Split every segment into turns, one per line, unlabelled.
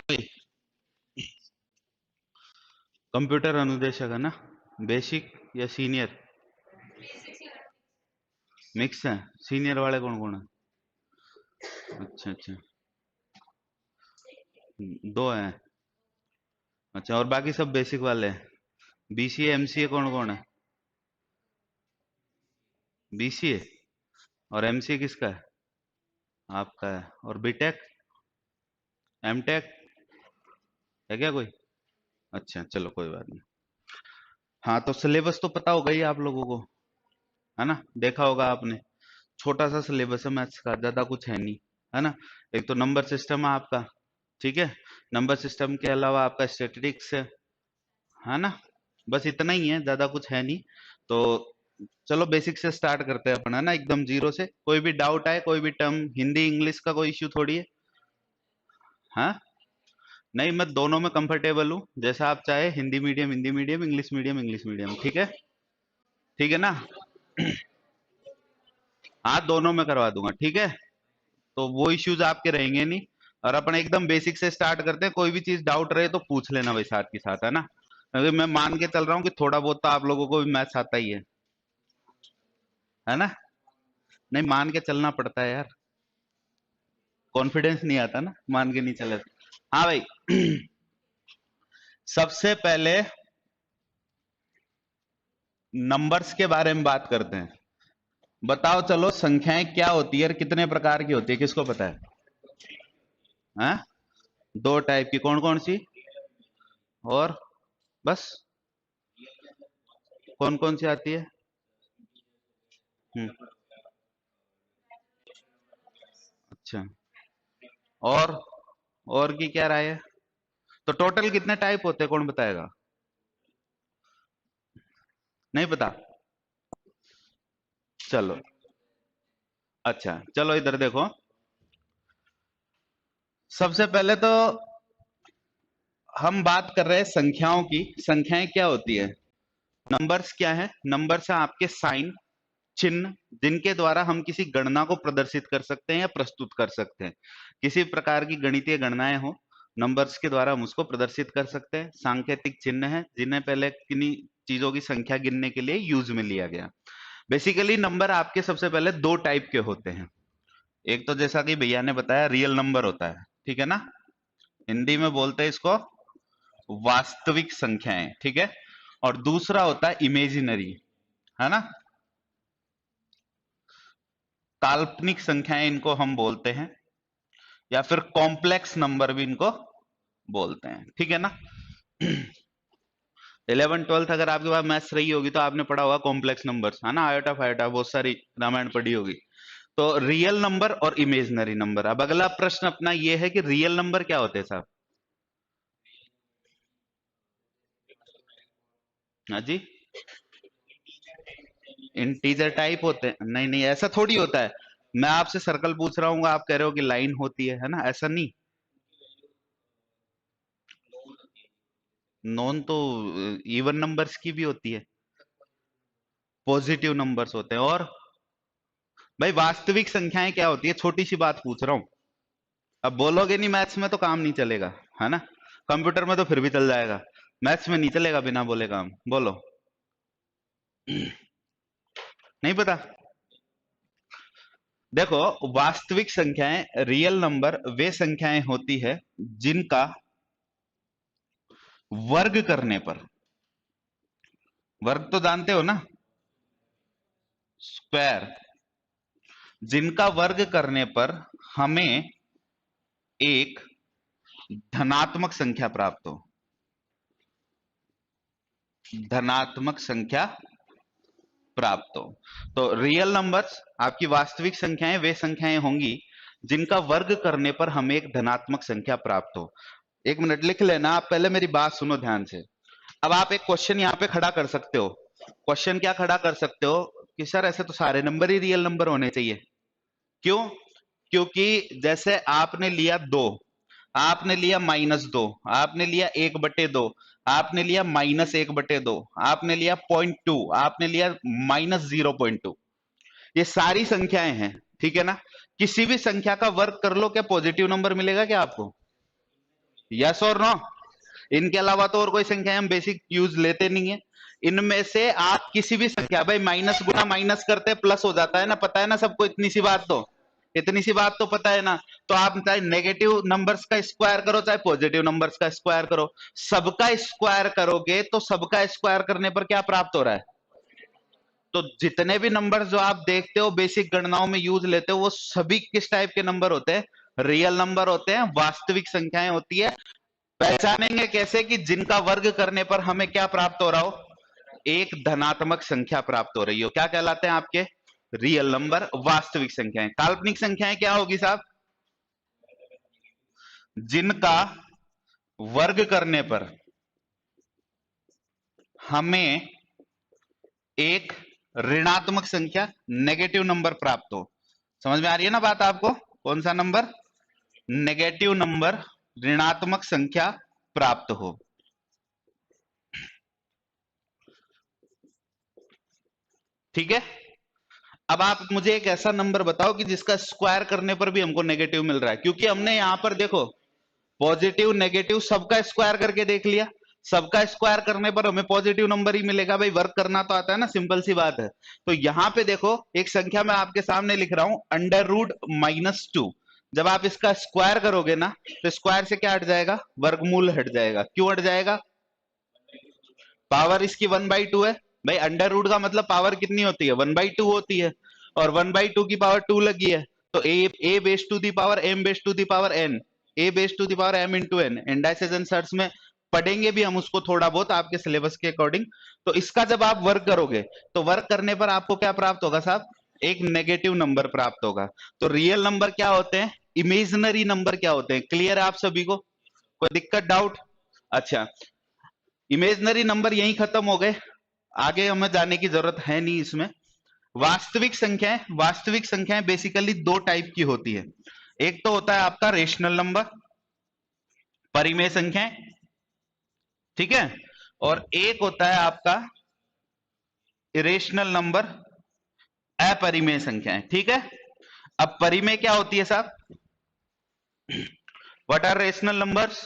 भाई, कंप्यूटर अनुदेशक है ना? बेसिक या सीनियर? मिक्स है। सीनियर वाले कौन कौन है? अच्छा अच्छा। दो हैं। अच्छा, और बाकी सब बेसिक वाले हैं। बीसीए एमसीए कौन कौन है? बीसीए। और एमसीए किसका है? आपका है। और बीटेक? एमटेक? है क्या कोई? अच्छा, चलो कोई बात नहीं। हाँ, तो सिलेबस तो पता होगा ही आप लोगों को, है ना? देखा होगा आपने। छोटा सा सिलेबस है मैथ्स का, ज्यादा कुछ है नहीं, है ना? एक तो नंबर सिस्टम है आपका, ठीक है? नंबर सिस्टम के अलावा आपका स्टैटिस्टिक्स है ना? बस इतना ही है, ज्यादा कुछ है नहीं। तो चलो बेसिक से स्टार्ट करते हैं अपन, है ना? एकदम जीरो से। कोई भी डाउट आए, कोई भी टर्म, हिंदी इंग्लिश का कोई इश्यू थोड़ी है। हाँ, नहीं, मैं दोनों में कंफर्टेबल हूँ। जैसा आप चाहे, Hindi medium Hindi medium, English medium, ठीक है? ठीक है ना? हाँ, दोनों में करवा दूंगा, ठीक है? तो वो इश्यूज आपके रहेंगे नहीं। और अपन एकदम बेसिक से स्टार्ट करते हैं। कोई भी चीज डाउट रहे तो पूछ लेना भाई, साथ के साथ, है ना? क्योंकि मैं मान के चल रहा हूँ कि थोड़ा बहुत तो आप लोगों को भी मैथ्स आता ही है ना? नहीं, मान के चलना पड़ता है यार। कॉन्फिडेंस नहीं आता ना, मान के नहीं चले तो। हाँ भाई। सबसे पहले नंबर्स के बारे में बात करते हैं। बताओ चलो, संख्याएं क्या होती है और कितने प्रकार की होती है, किसको पता है? हाँ? दो टाइप की, कौन कौन सी? और बस? कौन कौन सी आती है? हम्म। अच्छा। और और की क्या राय है? तो टोटल कितने टाइप होते हैं, कौन बताएगा? नहीं पता? चलो। अच्छा, चलो इधर देखो। सबसे पहले तो हम बात कर रहे हैं संख्याओं की। संख्याएं क्या होती है? नंबर्स क्या है? नंबर्स है आपके साइन, चिन्ह, जिनके द्वारा हम किसी गणना को प्रदर्शित कर सकते हैं या प्रस्तुत कर सकते हैं। किसी प्रकार की गणितीय गणनाएं हो, नंबर्स के द्वारा हम उसको प्रदर्शित कर सकते हैं। सांकेतिक चिन्ह है, जिन्हें पहले किन्हीं चीजों की संख्या गिनने के लिए यूज में लिया गया। बेसिकली नंबर आपके सबसे पहले दो टाइप के होते हैं। एक तो जैसा कि भैया ने बताया, रियल नंबर होता है, ठीक है ना? हिंदी में बोलते हैं इसको वास्तविक संख्याएं, ठीक है? और दूसरा होता है इमेजिनरी, है ना? काल्पनिक संख्याएं इनको हम बोलते हैं, या फिर कॉम्प्लेक्स नंबर भी इनको बोलते हैं, ठीक है ना? 11th 12th अगर आपके पास मैथ्स रही होगी तो आपने पढ़ा होगा कॉम्प्लेक्स नंबर्स, है ना? आयोटा फायोटा बहुत सारी रामायण पढ़ी होगी। तो रियल नंबर और इमेजिनरी नंबर। अब अगला प्रश्न अपना ये है कि रियल नंबर क्या होते हैं साहब? हाँ जी। इंटीजर टाइप होते हैं? नहीं नहीं, ऐसा थोड़ी होता है। मैं आपसे सर्कल पूछ रहा हूँ, आप कह रहे हो कि लाइन होती है ना? ऐसा नहीं। नॉन तो इवन नंबर्स की भी होती है, पॉजिटिव नंबर्स होते हैं। और भाई, वास्तविक संख्याएं क्या होती है? छोटी सी बात पूछ रहा हूं। अब बोलोगे नहीं मैथ्स में तो काम नहीं चलेगा, है ना? कंप्यूटर में तो फिर भी चल जाएगा, मैथ्स में नहीं चलेगा बिना बोले काम। बोलो। नहीं पता? देखो, वास्तविक संख्याएं, रियल नंबर, वे संख्याएं होती है जिनका वर्ग करने पर, वर्ग तो जानते हो ना, स्क्वायर, जिनका वर्ग करने पर हमें एक धनात्मक संख्या प्राप्त हो। धनात्मक संख्या प्राप्त हो। तो रियल नंबर्स, आपकी वास्तविक संख्याएं, वे संख्याएं होंगी जिनका वर्ग करने पर हमें एक धनात्मक संख्या प्राप्त हो। एक मिनट लिख लेना, आप पहले मेरी बात सुनो ध्यान से। अब आप एक क्वेश्चन यहाँ पे खड़ा कर सकते हो। क्वेश्चन क्या खड़ा कर सकते हो कि सर ऐसे तो सारे नंबर ही रियल नंबर होने चाहिए। क्यों? क्योंकि जैसे आपने लिया दो, आपने लिया -2, आपने लिया 1/2, आपने लिया -1/2, आपने लिया 0.2, आपने लिया -0.2, ये सारी संख्याएं हैं, ठीक है ना? किसी भी संख्या का वर्ग कर लो, क्या पॉजिटिव नंबर मिलेगा क्या आपको? यस और नो? इनके अलावा तो और कोई संख्या हम बेसिक यूज लेते नहीं है। इनमें से आप किसी भी संख्या, भाई माइनस गुना माइनस करते प्लस हो जाता है ना, पता है ना सबको, इतनी सी बात तो, इतनी सी बात तो पता है ना। तो आप चाहे नेगेटिव नंबर्स का स्क्वायर करो चाहे पॉजिटिव नंबर्स का स्क्वायर करो, सबका स्क्वायर करोगे तो सबका स्क्वायर करने पर क्या प्राप्त हो रहा है? तो जितने भी नंबर जो आप देखते हो बेसिक गणनाओं में यूज लेते हो, वो सभी किस टाइप के नंबर होते हैं? रियल नंबर होते हैं, वास्तविक संख्याएं होती है। पहचानेंगे कैसे? कि जिनका वर्ग करने पर हमें क्या प्राप्त हो रहा हो? एक धनात्मक संख्या प्राप्त हो रही हो। क्या कहलाते हैं आपके? रियल नंबर, वास्तविक संख्याएं। काल्पनिक संख्याएं क्या होगी साहब? जिनका वर्ग करने पर हमें एक ऋणात्मक संख्या, नेगेटिव नंबर प्राप्त हो। समझ में आ रही है ना बात आपको? कौन सा नंबर? नेगेटिव नंबर, ऋणात्मक संख्या प्राप्त हो। ठीक है। अब आप मुझे एक ऐसा नंबर बताओ कि जिसका स्क्वायर करने पर भी हमको नेगेटिव मिल रहा है, क्योंकि हमने यहां पर देखो पॉजिटिव नेगेटिव सबका स्क्वायर करके देख लिया, सबका स्क्वायर करने पर हमें पॉजिटिव नंबर ही मिलेगा। भाई वर्क करना तो आता है ना, सिंपल सी बात है। तो यहां पे देखो एक संख्या मैं आपके सामने लिख रहा हूं, √-2। जब आप इसका स्क्वायर करोगे ना, तो स्क्वायर से क्या हट जाएगा? वर्गमूल हट जाएगा। क्यों हट जाएगा? पावर इसकी 1/2 है। भाई अंडर रूट का मतलब पावर कितनी होती है? 1/2 होती है, और 1/2 की पावर 2 लगी है, तो a base to the power m base to the power n, a base to the power m into n. Indices and surds में पढ़ेंगे भी हम उसको थोड़ा बहुत आपके सिलेबस के अकॉर्डिंग। तो इसका जब आप वर्क करोगे, तो वर्क करने पर आपको क्या प्राप्त होगा साहब? एक नेगेटिव नंबर प्राप्त होगा। तो रियल नंबर क्या होते हैं, इमेजिनरी नंबर क्या होते हैं? क्लियर है आप सभी को? कोई दिक्कत, डाउट? अच्छा, इमेजिनरी नंबर यहीं खत्म हो गए, आगे हमें जाने की जरूरत है नहीं इसमें। वास्तविक संख्याएं, वास्तविक संख्याएं बेसिकली दो टाइप की होती है। एक तो होता है आपका रेशनल नंबर, परिमेय संख्याएं, ठीक है, और एक होता है आपका इरेशनल नंबर, अपरिमेय संख्याएं। ठीक है। अब परिमेय क्या होती है साहब? What are rational numbers?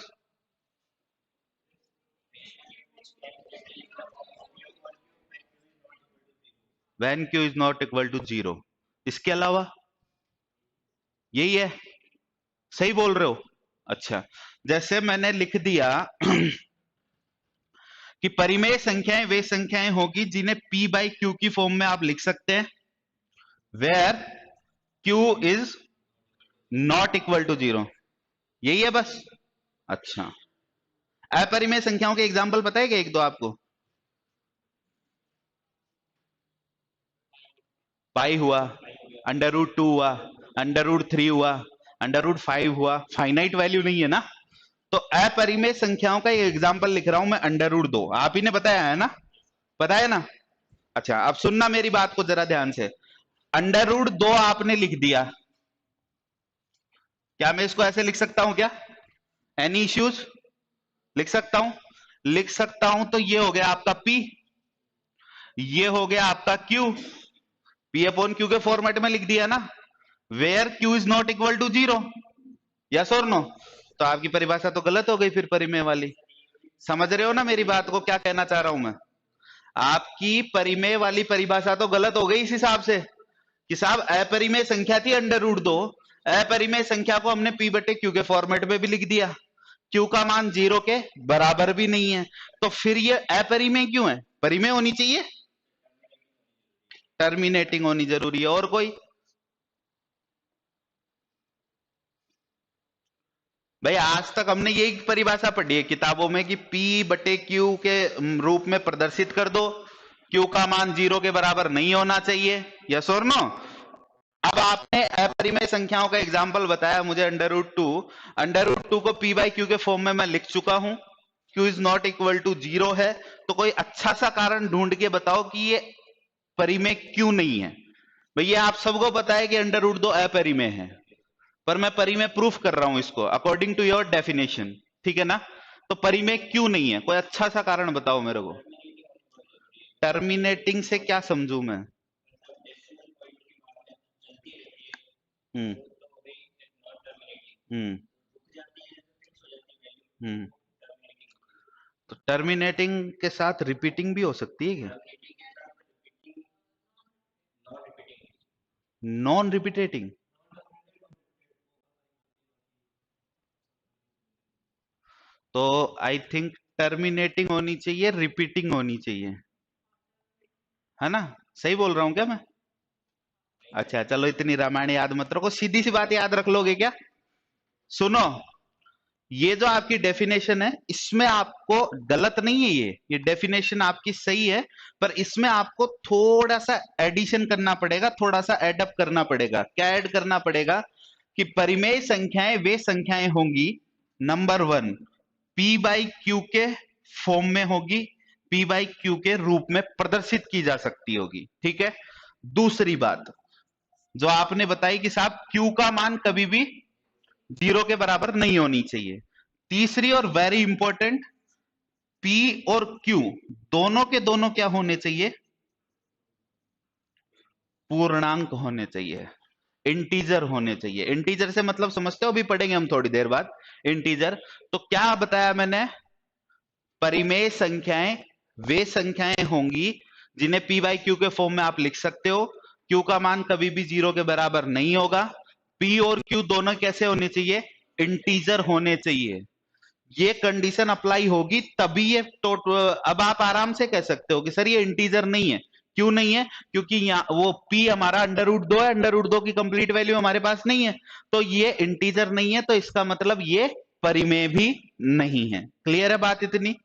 When q is not equal to 0। इसके अलावा यही है? सही बोल रहे हो? अच्छा, जैसे मैंने लिख दिया कि परिमेय संख्याएं वे संख्याएं होगी जिन्हें p/q की फॉर्म में आप लिख सकते हैं, where q is not equal to 0। यही है बस? अच्छा, अपरिमेय संख्याओं के एग्जाम्पल पता है क्या एक दो आपको? पाई हुआ, √2 हुआ, √3 हुआ, √5 हुआ। फाइनाइट वैल्यू नहीं है ना। तो अपरिमेय संख्याओं का एक एग्जाम्पल लिख रहा हूं मैं, √2। आप ही ने बताया है ना? पता है ना? अच्छा, अब सुनना मेरी बात को जरा ध्यान से। √2 आपने लिख दिया, क्या मैं इसको ऐसे लिख सकता हूं क्या? Any issues? लिख सकता हूं? लिख सकता हूं। तो ये हो गया आपका p, ये हो गया आपका q, p/q के फॉर्मेट में लिख दिया ना, where q is not equal to 0। Yes और नो? तो आपकी परिभाषा तो गलत हो गई फिर, परिमेय वाली। समझ रहे हो ना मेरी बात को, क्या कहना चाह रहा हूं मैं? आपकी परिमेय वाली परिभाषा तो गलत हो गई इस हिसाब से कि साहब अपरिमेय संख्या थी √2, अपरिमेय संख्या को हमने p/q के फॉर्मेट में भी लिख दिया, q का मान 0 के बराबर भी नहीं है, तो फिर ये अपरिमेय क्यों है? परिमेय होनी चाहिए, टर्मिनेटिंग होनी जरूरी है। और कोई? भाई आज तक हमने यही परिभाषा पढ़ी है किताबों में कि p/q के रूप में प्रदर्शित कर दो, q का मान 0 के बराबर नहीं होना चाहिए। यस और नो? अब आपने अपरिमेय संख्याओं का एग्जाम्पल बताया मुझे, √2, √2 को p/q के फॉर्म में मैं लिख चुका हूं, q is not equal to 0 है। तो कोई अच्छा सा कारण ढूंढ के बताओ कि ये परिमेय क्यों नहीं है। भैया आप सबको पता है कि √2 अपरिमेय है, पर मैं परिमेय प्रूफ कर रहा हूं इसको अकॉर्डिंग टू योर डेफिनेशन। ठीक है ना? तो परिमेय क्यों नहीं है, कोई अच्छा सा कारण बताओ मेरे को। टर्मिनेटिंग से क्या समझू मैं? हम्म। हम्म। हम्म। तो टर्मिनेटिंग के साथ रिपीटिंग भी हो सकती है क्या? Non repeating? तो आई थिंक टर्मिनेटिंग होनी चाहिए, रिपीटिंग होनी चाहिए, है ना? सही बोल रहा हूं क्या मैं? अच्छा चलो, इतनी रामायण याद मत रखो, सीधी सी बात याद रख लोगे क्या? सुनो, ये जो आपकी डेफिनेशन है, इसमें आपको गलत नहीं है, ये डेफिनेशन आपकी सही है, पर इसमें आपको थोड़ा सा एडिशन करना पड़ेगा, थोड़ा सा एडअप करना पड़ेगा। क्या ऐड करना पड़ेगा? कि परिमेय संख्याएं वे संख्याएं होंगी, number one, P by Q के फॉर्म में होगी, पी बाई क्यू के रूप में प्रदर्शित की जा सकती होगी, ठीक है? दूसरी बात जो आपने बताई कि साहब क्यू का मान कभी भी जीरो के बराबर नहीं होनी चाहिए। तीसरी और वेरी इंपॉर्टेंट, पी और क्यू दोनों के दोनों क्या होने चाहिए? पूर्णांक होने चाहिए, इंटीजर होने चाहिए। इंटीजर से मतलब समझते हो, अभी पढ़ेंगे हम थोड़ी देर बाद इंटीजर। तो क्या बताया मैंने? परिमेय संख्याएं वे संख्याएं होंगी जिन्हें पी बाई क्यू के फॉर्म में आप लिख सकते हो, क्यू का मान कभी भी जीरो के बराबर नहीं होगा, पी और क्यू दोनों कैसे होने चाहिए? इंटीजर होने चाहिए। ये कंडीशन अप्लाई होगी तभी ये टोटल। अब आप आराम से कह सकते हो कि सर ये इंटीजर नहीं है। क्यों नहीं है? क्योंकि यहाँ वो p हमारा अंडर रूट दो है, अंडर रूट दो की कंप्लीट वैल्यू हमारे पास नहीं है, तो ये इंटीजर नहीं है, तो इसका मतलब ये परिमेय भी नहीं है। क्लियर है बात इतनी?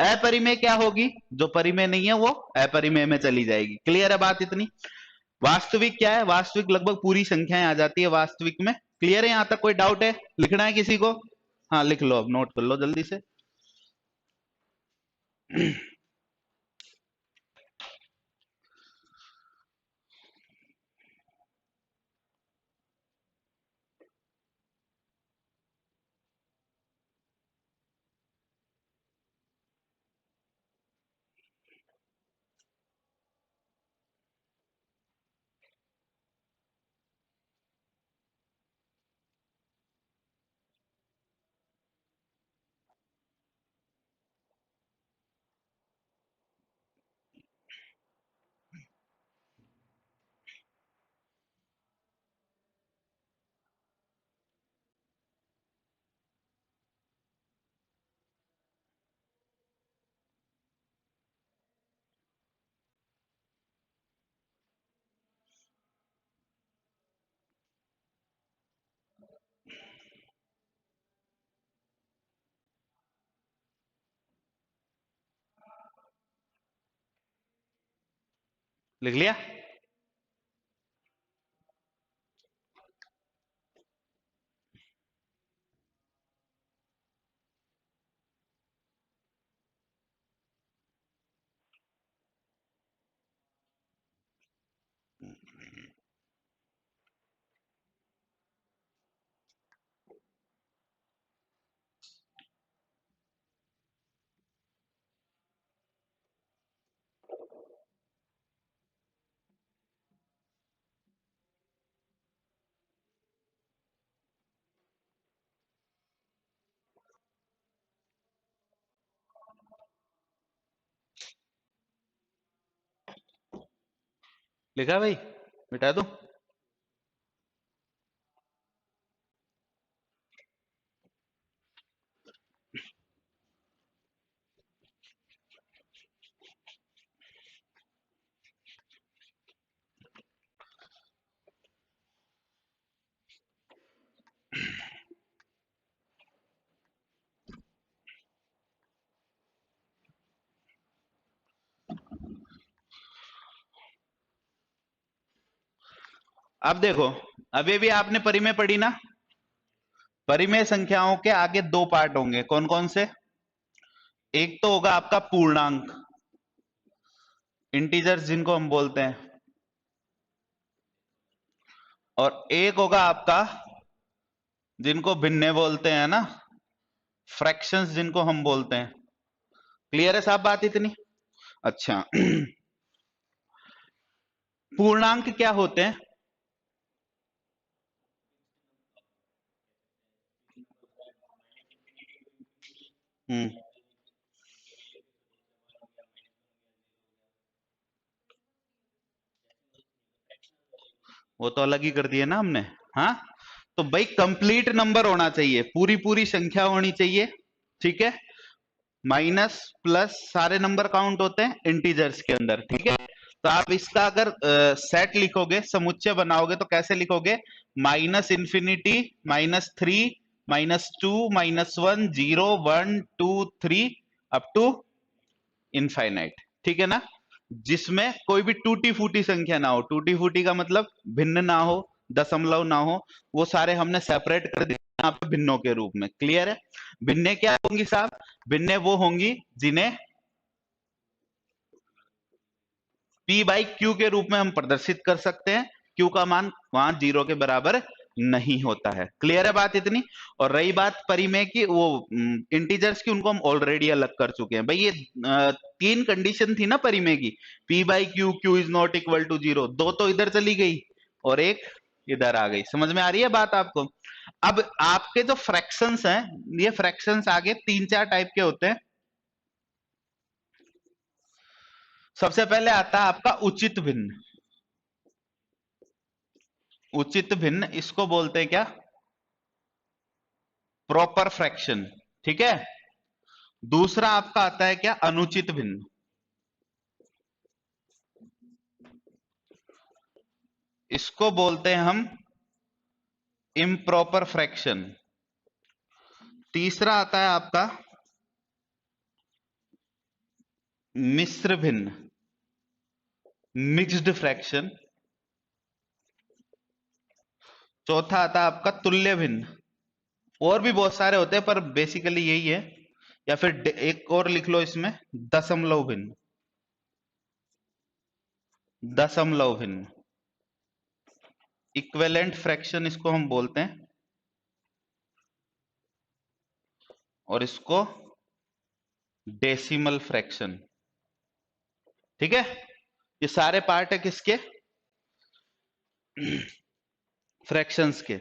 अपरिमेय क्या होगी? जो परिमेय नहीं है वो अपरिमेय में चली जाएगी। क्लियर है बात इतनी? वास्तविक क्या है? वास्तविक लगभग पूरी संख्याएं आ जाती है वास्तविक में। क्लियर है? यहां तक कोई डाउट है? लिखना है किसी को? हाँ लिख लो, अब नोट कर लो जल्दी से। लिख लिया? लिखा भाई? मिटा दो? अब देखो, अभी भी आपने परिमेय पढ़ी ना? परिमेय संख्याओं के आगे दो पार्ट होंगे, कौन कौन से? एक तो होगा आपका पूर्णांक, इंटीजर्स जिनको हम बोलते हैं, और एक होगा आपका जिनको भिन्ने बोलते हैं ना, फ्रैक्शंस जिनको हम बोलते हैं। क्लियर है साहब बात इतनी? अच्छा। पूर्णांक क्या होते हैं? हम्म। वो तो अलग ही कर दिए ना हमने। हाँ, तो भाई कंप्लीट नंबर होना चाहिए, पूरी पूरी संख्या होनी चाहिए, ठीक है। माइनस प्लस सारे नंबर काउंट होते हैं इंटीजर्स के अंदर, ठीक है। तो आप इसका अगर सेट लिखोगे, समुच्चय बनाओगे, तो कैसे लिखोगे? Minus infinity, -3, -2, -1, 0, 1, 2, 3 up to infinite, ठीक है ना। जिसमें कोई भी टूटी फूटी संख्या ना हो, टूटी फूटी का मतलब भिन्न ना हो, दशमलव ना हो, वो सारे हमने सेपरेट कर दिए यहाँ पे भिन्नों के रूप में। क्लियर है? भिन्ने क्या होंगी साहब? भिन्ने वो होंगी जिन्हें P बाई क्यू के रूप में हम प्रदर्शित कर सकते हैं। क्यू का मान वहां 0 के बराबर नहीं होता है। क्लियर है बात इतनी? और रही बात परिमेय की, वो इंटीजर्स की, उनको हम ऑलरेडी अलग कर चुके हैं भाई। ये तीन कंडीशन थी ना परिमेय की, P by q, q is not equal to 0, दो तो इधर चली गई और एक इधर आ गई। समझ में आ रही है बात आपको? अब आपके जो फ्रैक्शंस हैं, ये फ्रैक्शंस आगे तीन चार टाइप के होते हैं। सबसे पहले आता है आपका उचित भिन्न। उचित भिन्न, इसको बोलते हैं क्या? प्रॉपर फ्रैक्शन, ठीक है। दूसरा आपका आता है क्या? अनुचित भिन्न। इसको बोलते हैं हम इम्प्रॉपर फ्रैक्शन। तीसरा आता है आपका मिश्र भिन्न, मिक्स्ड फ्रैक्शन। चौथा आता है आपका तुल्य भिन्न। और भी बहुत सारे होते हैं पर बेसिकली यही है। या फिर एक और लिख लो इसमें, दशमलव भिन्न। दशमलव भिन्न, इक्विवेलेंट फ्रैक्शन इसको हम बोलते हैं। और इसको डेसिमल फ्रैक्शन, ठीक है। ये सारे पार्ट है किसके? फ्रैक्शंस के।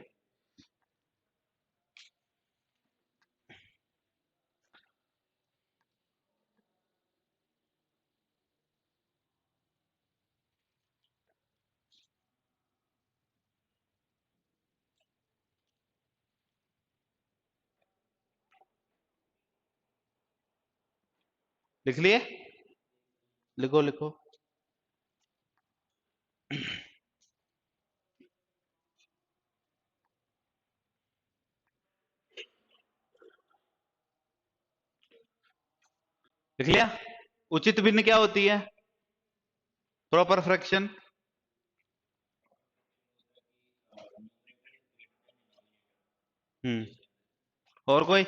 लिख लिए? लिखो लिखो। लिख लिया? उचित भिन्न क्या होती है? Proper fraction. और कोई?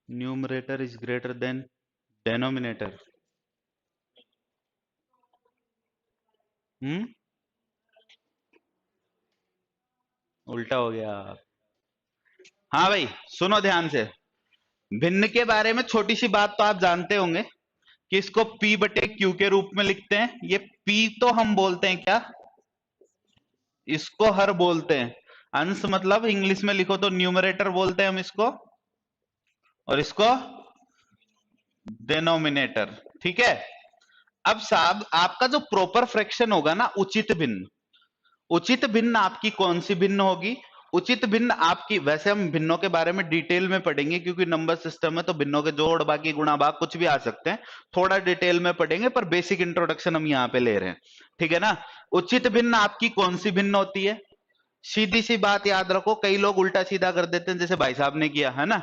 Numerator is greater than denominator. Hmm, उल्टा हो गया। हाँ भाई, सुनो ध्यान से। भिन्न के बारे में छोटी सी बात तो आप जानते होंगे कि इसको P बटे Q के रूप में लिखते हैं। ये P तो हम बोलते हैं क्या? इसको हर बोलते हैं। अंश मतलब इंग्लिश में लिखो तो न्यूमरेटर बोलते हैं हम इसको, और इसको डिनोमिनेटर, ठीक है। अब साहब आपका जो प्रॉपर फ्रैक्शन होगा ना, उचित भिन्न, उचित भिन्न आपकी कौन सी भिन्न होगी? उचित भिन्न आपकी, वैसे हम भिन्नों के बारे में डिटेल में पढ़ेंगे क्योंकि नंबर सिस्टम है तो भिन्नों के जोड़ बाकी गुणा भाग कुछ भी आ सकते हैं, थोड़ा डिटेल में पढ़ेंगे, पर बेसिक इंट्रोडक्शन हम यहाँ पे ले रहे हैं, ठीक है ना। उचित भिन्न आपकी कौन सी भिन्न होती है? सीधी सी बात याद रखो, कई लोग उल्टा सीधा कर देते हैं जैसे भाई साहब ने किया है ना,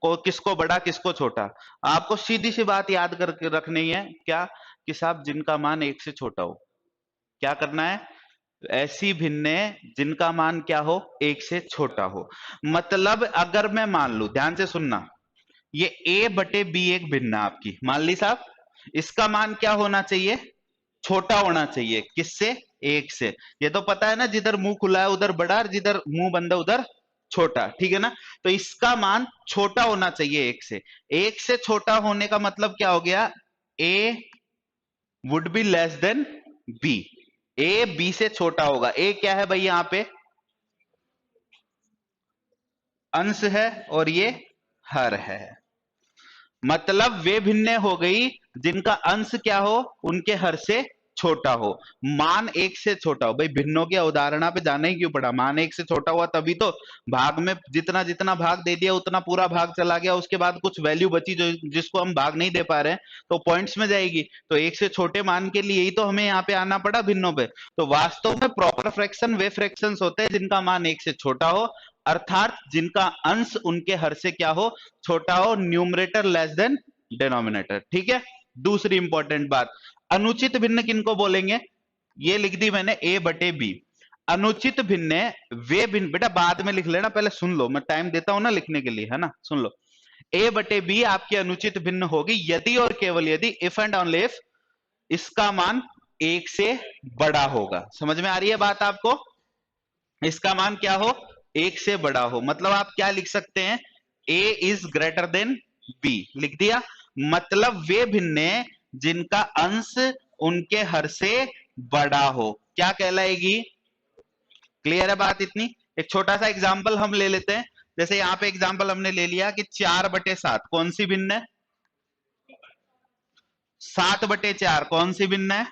को किसको बड़ा किसको छोटा। आपको सीधी सी बात याद करके रखनी है क्या? कि साहब जिनका मान एक से छोटा हो। क्या करना है? ऐसी भिन्ने जिनका मान क्या हो? एक से छोटा हो। मतलब अगर मैं मान लू, ध्यान से सुनना, ये a बटे बी एक भिन्न है आपकी, मान ली साहब। इसका मान क्या होना चाहिए? छोटा होना चाहिए। किससे? एक से। ये तो पता है ना, जिधर मुंह खुला है उधर बड़ा, और जिधर मुंह बंद है उधर छोटा, ठीक है ना। तो इसका मान छोटा होना चाहिए एक से। एक से छोटा होने का मतलब क्या हो गया? a would be less than b। a b से छोटा होगा। a क्या है भाई यहाँ पे? अंश है और ये हर है। मतलब वे भिन्न हो गई जिनका अंश क्या हो, उनके हर से छोटा हो, मान एक से छोटा हो। भाई भिन्नों की अवधारणा पे जाना ही क्यों पड़ा, मान एक से छोटा हुआ तभी तो भाग में जितना जितना भाग दे दिया उतना पूरा भाग चला गया, उसके बाद कुछ वैल्यू बची जो जिसको हम भाग नहीं दे पा रहे हैं तो पॉइंट्स में जाएगी। तो एक से छोटे मान के लिए ही तो हमें यहाँ पे आना पड़ा भिन्नों पे। तो वास्तव में प्रॉपर फ्रैक्शन वे फ्रैक्शंस होते हैं जिनका मान एक से छोटा हो, अर्थात जिनका अंश उनके हर से क्या हो, छोटा हो, न्यूमरेटर लेस देन डिनोमिनेटर। ठीक है। दूसरी इंपॉर्टेंट बात, अनुचित भिन्न किनको बोलेंगे, ये लिख दी मैंने a बटे b। अनुचित भिन्न वे भिन्न, बेटा बाद में लिख लेना, पहले सुन लो, मैं टाइम देता हूं ना लिखने के लिए, है ना, सुन लो। a बटे b आपकी अनुचित भिन्न होगी यदि और केवल यदि, इफ एंड ओनली इफ, इसका मान एक से बड़ा होगा। समझ में आ रही है बात आपको, इसका मान क्या हो, एक से बड़ा हो। मतलब आप क्या लिख सकते हैं, a is greater then b लिख दिया। मतलब वे भिन्न जिनका अंश उनके हर से बड़ा हो क्या कहलाएगी। क्लियर है बात इतनी। एक छोटा सा एग्जांपल हम ले लेते हैं, जैसे यहां पे एग्जांपल हमने ले लिया कि 4/7 कौन सी भिन्न है, 7/4 कौन सी भिन्न है।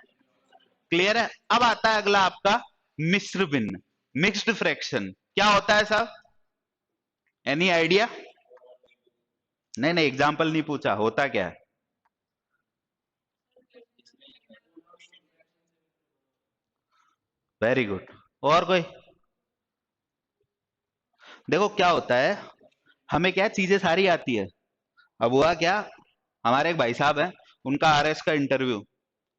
क्लियर है। अब आता है अगला आपका मिश्र भिन्न, मिक्स्ड फ्रैक्शन। क्या होता है साहब, एनी आइडिया। नहीं नहीं, एग्जांपल नहीं पूछा, होता क्या है। Very good. और कोई। देखो क्या होता है, हमें क्या चीजें सारी आती है। अब हुआ क्या, हमारे एक भाई साहब हैं, उनका आरएस का इंटरव्यू,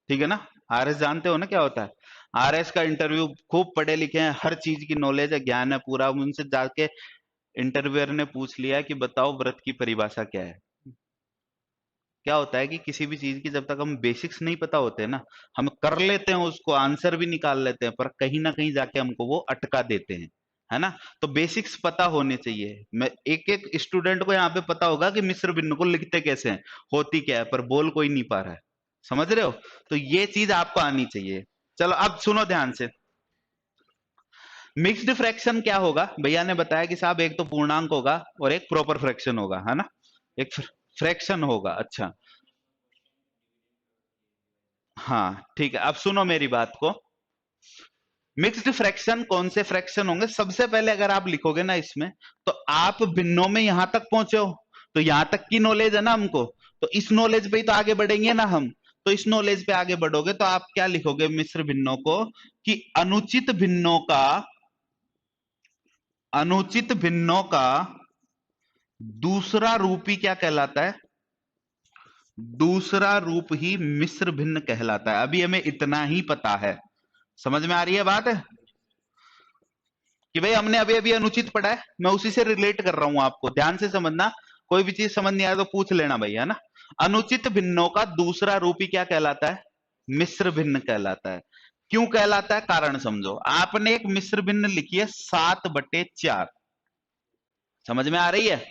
ठीक है ना, आरएस जानते हो ना क्या होता है। आरएस का इंटरव्यू, खूब पढ़े लिखे हैं, हर चीज की नॉलेज है, ज्ञान है पूरा। उनसे जाके इंटरव्यूअर ने पूछ लिया कि बताओ व्रत की परिभाषा क्या है। क्या होता है कि किसी भी चीज की जब तक हम बेसिक्स नहीं पता होते हैं ना, हम कर लेते हैं उसको, आंसर भी निकाल लेते हैं, पर कहीं ना कहीं जाके हमको वो अटका देते हैं, है ना। तो बेसिक्स पता होने चाहिए। मैं एक एक स्टूडेंट को यहाँ पे पता होगा कि मिस्र भिन्न को लिखते कैसे हैं, होती क्या है, पर बोल कोई नहीं पा रहा है। समझ रहे हो, तो ये चीज आपको आनी चाहिए। चलो अब सुनो ध्यान से, मिक्स्ड फ्रैक्शन क्या होगा। भैया ने बताया कि साहब एक तो पूर्णांक होगा और एक प्रॉपर फ्रैक्शन होगा, है ना, एक फ्रैक्शन होगा। अच्छा हाँ ठीक है, अब सुनो मेरी बात को। मिक्स्ड फ्रैक्शन कौन से फ्रैक्शन होंगे, सबसे पहले अगर आप लिखोगे ना इसमें, तो आप भिन्नों में यहां तक पहुंचे हो, तो यहां तक की नॉलेज है ना हमको, तो इस नॉलेज पे ही तो आगे बढ़ेंगे ना हम। तो इस नॉलेज पे आगे बढ़ोगे तो आप क्या लिखोगे मिश्र भिन्नों को, कि अनुचित भिन्नों का दूसरा रूप ही क्या कहलाता है, दूसरा रूप ही मिश्र भिन्न कहलाता है। अभी हमें इतना ही पता है। समझ में आ रही है बात है कि भाई हमने अभी अभी अनुचित पढ़ा है, मैं उसी से रिलेट कर रहा हूं आपको, ध्यान से समझना। कोई भी चीज समझ नहीं आया तो पूछ लेना भाई, है ना। अनुचित भिन्नों का दूसरा रूप ही क्या कहलाता है, मिश्र भिन्न कहलाता है। क्यों कहलाता है, कारण समझो। आपने एक मिश्र भिन्न लिखी है 7/4, समझ में आ रही है।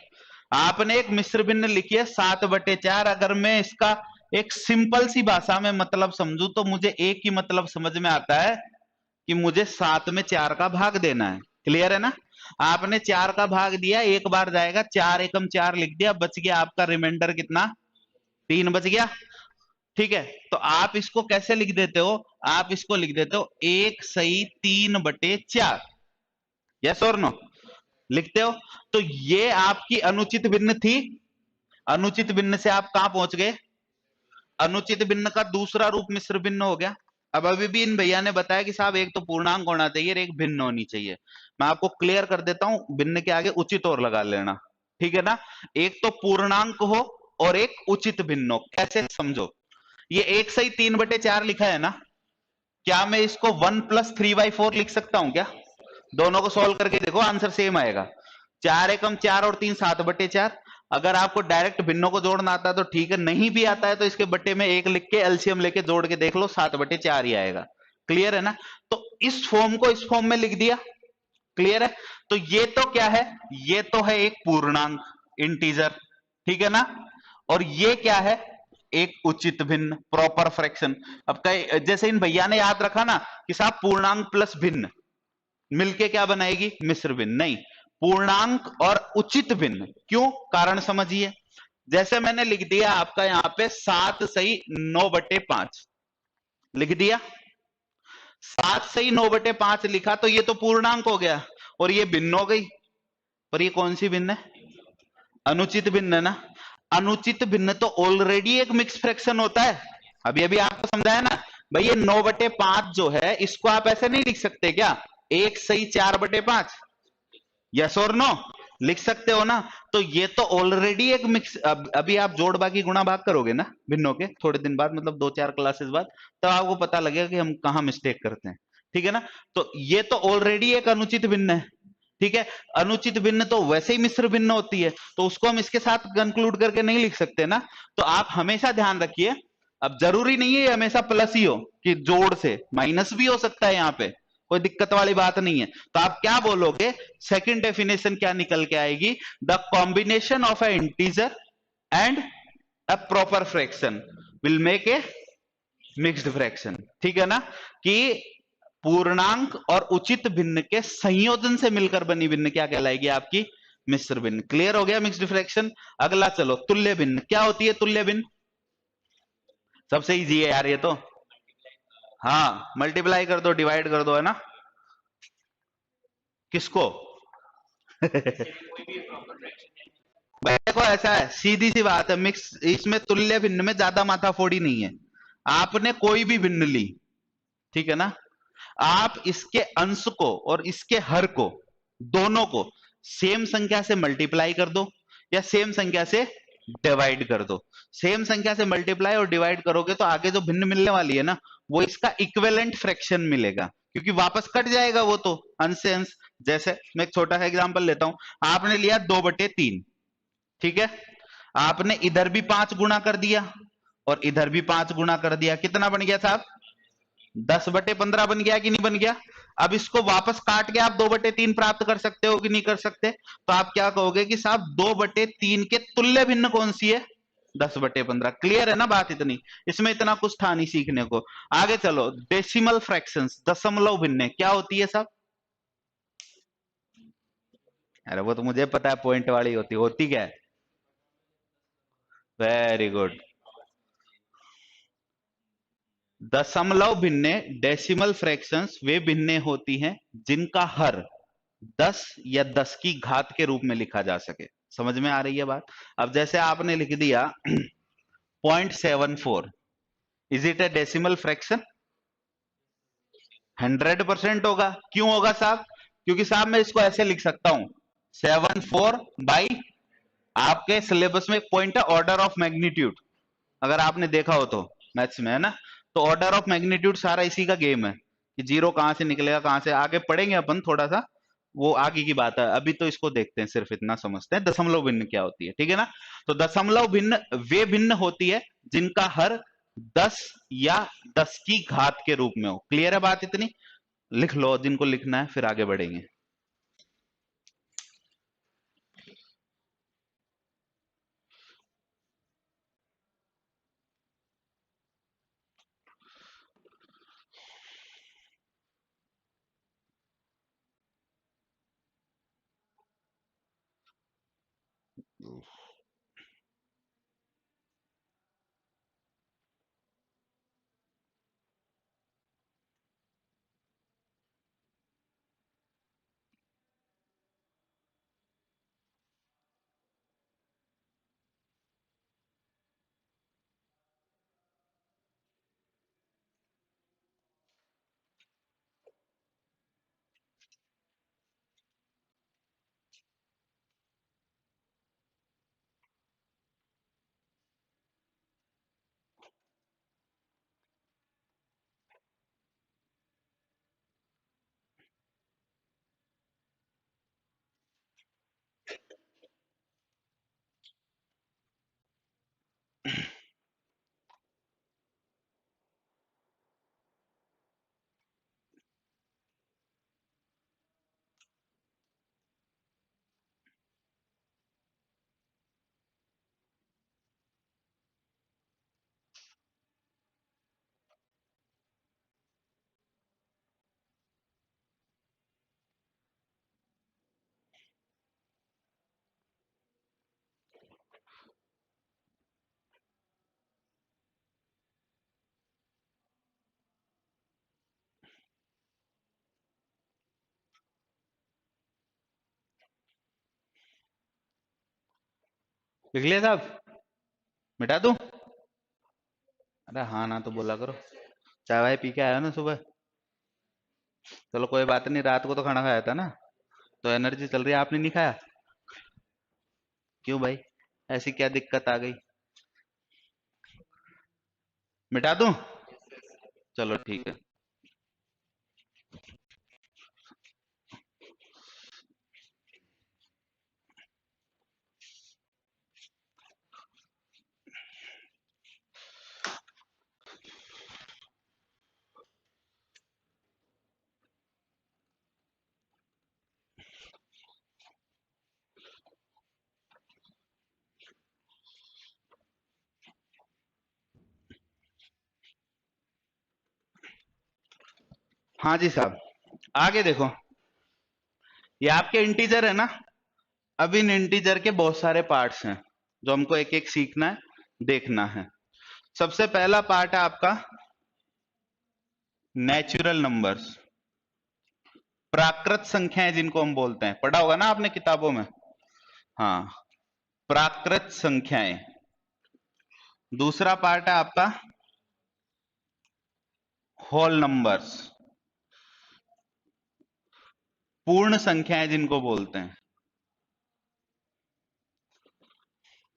आपने एक मिश्र भिन्न लिखी है 7/4। अगर मैं इसका एक सिंपल सी भाषा में मतलब समझू तो मुझे एक ही मतलब समझ में आता है कि मुझे 7 में 4 का भाग देना है। क्लियर है ना। आपने 4 का भाग दिया, एक बार जाएगा, 4 एकम 4 लिख दिया, बच गया आपका रिमाइंडर कितना, 3 बच गया। ठीक है, तो आप इसको कैसे लिख देते हो, आप इसको लिख देते हो 1 सही 3/4, यस और नो लिखते हो। तो ये आपकी अनुचित भिन्न थी। अनुचित भिन्न से आप कहां पहुंच गए, अनुचित भिन्न का दूसरा रूप मिश्र भिन्न हो गया। अब अभी भी इन भैया ने बताया कि साहब एक तो पूर्णांक होना चाहिए और एक भिन्न होनी चाहिए। मैं आपको क्लियर कर देता हूं, भिन्न के आगे उचित और लगा लेना, ठीक है ना। एक तो पूर्णांक हो और एक उचित भिन्न हो। कैसे समझो, ये 1 सही 3/4 लिखा है ना, क्या मैं इसको 1+3/4 लिख सकता हूं क्या। दोनों को सॉल्व करके देखो, आंसर सेम आएगा। 4 एकम 4 और 3 7/4। अगर आपको डायरेक्ट भिन्नों को जोड़ना आता है तो ठीक है, नहीं भी आता है तो इसके बट्टे में 1 लिख के एलसीएम लेके जोड़ के देख लो, 7/4 ही आएगा। क्लियर है ना। तो इस फॉर्म को इस फॉर्म में लिख दिया। क्लियर है। तो ये तो क्या है, ये तो है एक पूर्णांक, इंटीजर, ठीक है ना। और ये क्या है, एक उचित भिन्न, प्रॉपर फ्रैक्शन। अब कई जैसे इन भैया ने याद रखा ना कि साहब पूर्णांक प्लस भिन्न मिलके क्या बनाएगी, मिश्र भिन्न। नहीं, पूर्णांक और उचित भिन्न, क्यों, कारण समझिए। जैसे मैंने लिख दिया आपका यहां पे 7/9/5 लिख दिया, 7/9/5 लिखा तो ये तो पूर्णांक हो गया और ये भिन्न हो गई, पर ये कौन सी भिन्न है, अनुचित भिन्न है ना। अनुचित भिन्न तो ऑलरेडी एक मिक्स फ्रैक्शन होता है, अभी अभी आपको समझाया ना भाई। ये 9/5 जो है इसको आप ऐसे नहीं लिख सकते क्या, 1/4/5, यस और नो, लिख सकते हो ना। तो ये तो ऑलरेडी एक मिक्स, अभी आप जोड़ बाकी गुणा भाग करोगे ना भिन्नों के थोड़े दिन बाद, मतलब 2-4 क्लासेस बाद, तब आपको पता लगेगा कि हम कहाँ मिस्टेक करते हैं, ठीक है ना। तो ये तो ऑलरेडी एक अनुचित भिन्न है, ठीक है। अनुचित भिन्न तो वैसे ही मिश्र भिन्न होती है, तो उसको हम इसके साथ कंक्लूड करके नहीं लिख सकते ना। तो आप हमेशा ध्यान रखिए, अब जरूरी नहीं है हमेशा प्लस ही हो, कि जोड़ से माइनस भी हो सकता है, यहाँ पे कोई दिक्कत वाली बात नहीं है। तो आप क्या बोलोगे, सेकंड डेफिनेशन क्या निकल के आएगी, the combination of a integer and a proper fraction will make a mixed fraction, ठीक है ना। कि पूर्णांक और उचित भिन्न के संयोजन से मिलकर बनी भिन्न क्या कहलाएगी, आपकी मिश्र भिन्न। क्लियर हो गया मिक्स्ड फ्रैक्शन। अगला चलो, तुल्य भिन्न क्या होती है, तुल्य भिन्न सबसे इजी है यार ये तो। हाँ, मल्टीप्लाई कर दो, डिवाइड कर दो, है ना। किसको भाई देखो ऐसा है, सीधी सी बात है, मिक्स इसमें तुल्य भिन्न में ज्यादा माथाफोड़ी नहीं है। आपने कोई भी भिन्न ली, ठीक है ना, आप इसके अंश को और इसके हर को, दोनों को सेम संख्या से मल्टीप्लाई कर दो या सेम संख्या से डिवाइड कर दो। सेम संख्या से मल्टीप्लाई और डिवाइड करोगे तो आगे जो भिन्न मिलने वाली है ना, वो इसका इक्विवेलेंट फ्रैक्शन मिलेगा, क्योंकि वापस कट जाएगा वो तो अंश से अंश। जैसे मैं एक छोटा सा एग्जांपल लेता हूं, आपने लिया 2/3, ठीक है। आपने इधर भी 5 गुना कर दिया और इधर भी 5 गुना कर दिया, कितना बन गया साहब, 10/15 बन गया कि नहीं बन गया। अब इसको वापस काट के आप 2/3 प्राप्त कर सकते हो कि नहीं कर सकते। तो आप क्या कहोगे कि साहब 2/3 के तुल्य भिन्न कौन सी है, 10/15। क्लियर है ना बात, इतनी, इसमें इतना कुछ था नहीं सीखने को। आगे चलो, डेसिमल फ्रैक्शंस, दशमलव भिन्न क्या होती है साहब। अरे वो तो मुझे पता है, पॉइंट वाली होती क्या है, वेरी गुड। दशमलव भिन्ने, डेसिमल फ्रैक्शंस वे भिन्ने होती हैं जिनका हर 10 या 10 की घात के रूप में लिखा जा सके। समझ में आ रही है बात। अब जैसे आपने लिख दिया 0.74, is it A decimal fraction, 100% होगा। क्यों होगा साहब, क्योंकि साहब मैं इसको ऐसे लिख सकता हूं, 74 बाई, आपके सिलेबस में एक पॉइंट है ऑर्डर ऑफ मैग्नीट्यूड, अगर आपने देखा हो तो मैथ्स में, है ना। तो ऑर्डर ऑफ मैग्नीट्यूड सारा इसी का गेम है, कि जीरो कहां से निकलेगा, कहां से, आगे पढ़ेंगे अपन थोड़ा सा, वो आगे की बात है। अभी तो इसको देखते हैं, सिर्फ इतना समझते हैं दशमलव भिन्न क्या होती है, ठीक है ना। तो दशमलव भिन्न वे भिन्न होती है जिनका हर 10 या 10 की घात के रूप में हो। क्लियर है बात इतनी, लिख लो जिनको लिखना है, फिर आगे बढ़ेंगे। लिख लिया साहब? मिटा दूं? अरे हाँ ना तो बोला करो। चाय वाय पी के आया ना सुबह? चलो कोई बात नहीं, रात को तो खाना खाया था ना, तो एनर्जी चल रही है। आपने नहीं खाया? क्यों भाई, ऐसी क्या दिक्कत आ गई? मिटा दूं? चलो ठीक है। हाँ जी साहब, आगे देखो। ये आपके इंटीजर है ना। अब इन इंटीजर के बहुत सारे पार्ट्स हैं जो हमको एक एक सीखना है, देखना है। सबसे पहला पार्ट है आपका नेचुरल नंबर्स, प्राकृत संख्याएं जिनको हम बोलते हैं। पढ़ा होगा ना आपने किताबों में। हाँ, प्राकृत संख्याएं। दूसरा पार्ट है आपका होल नंबर्स, पूर्ण संख्याएं जिनको बोलते हैं।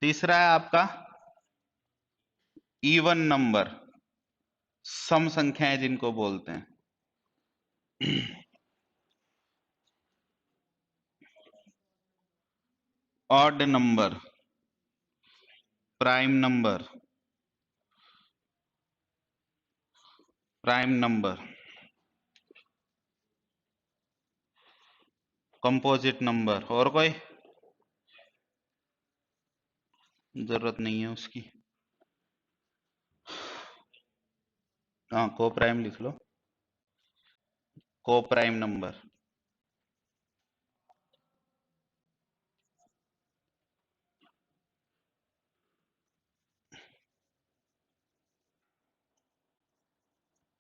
तीसरा है आपका इवन नंबर, सम संख्याएं जिनको बोलते हैं। Odd number, prime number, prime number, composite number. और कोई जरूरत नहीं है उसकी। हाँ, को प्राइम लिख लो, को prime number.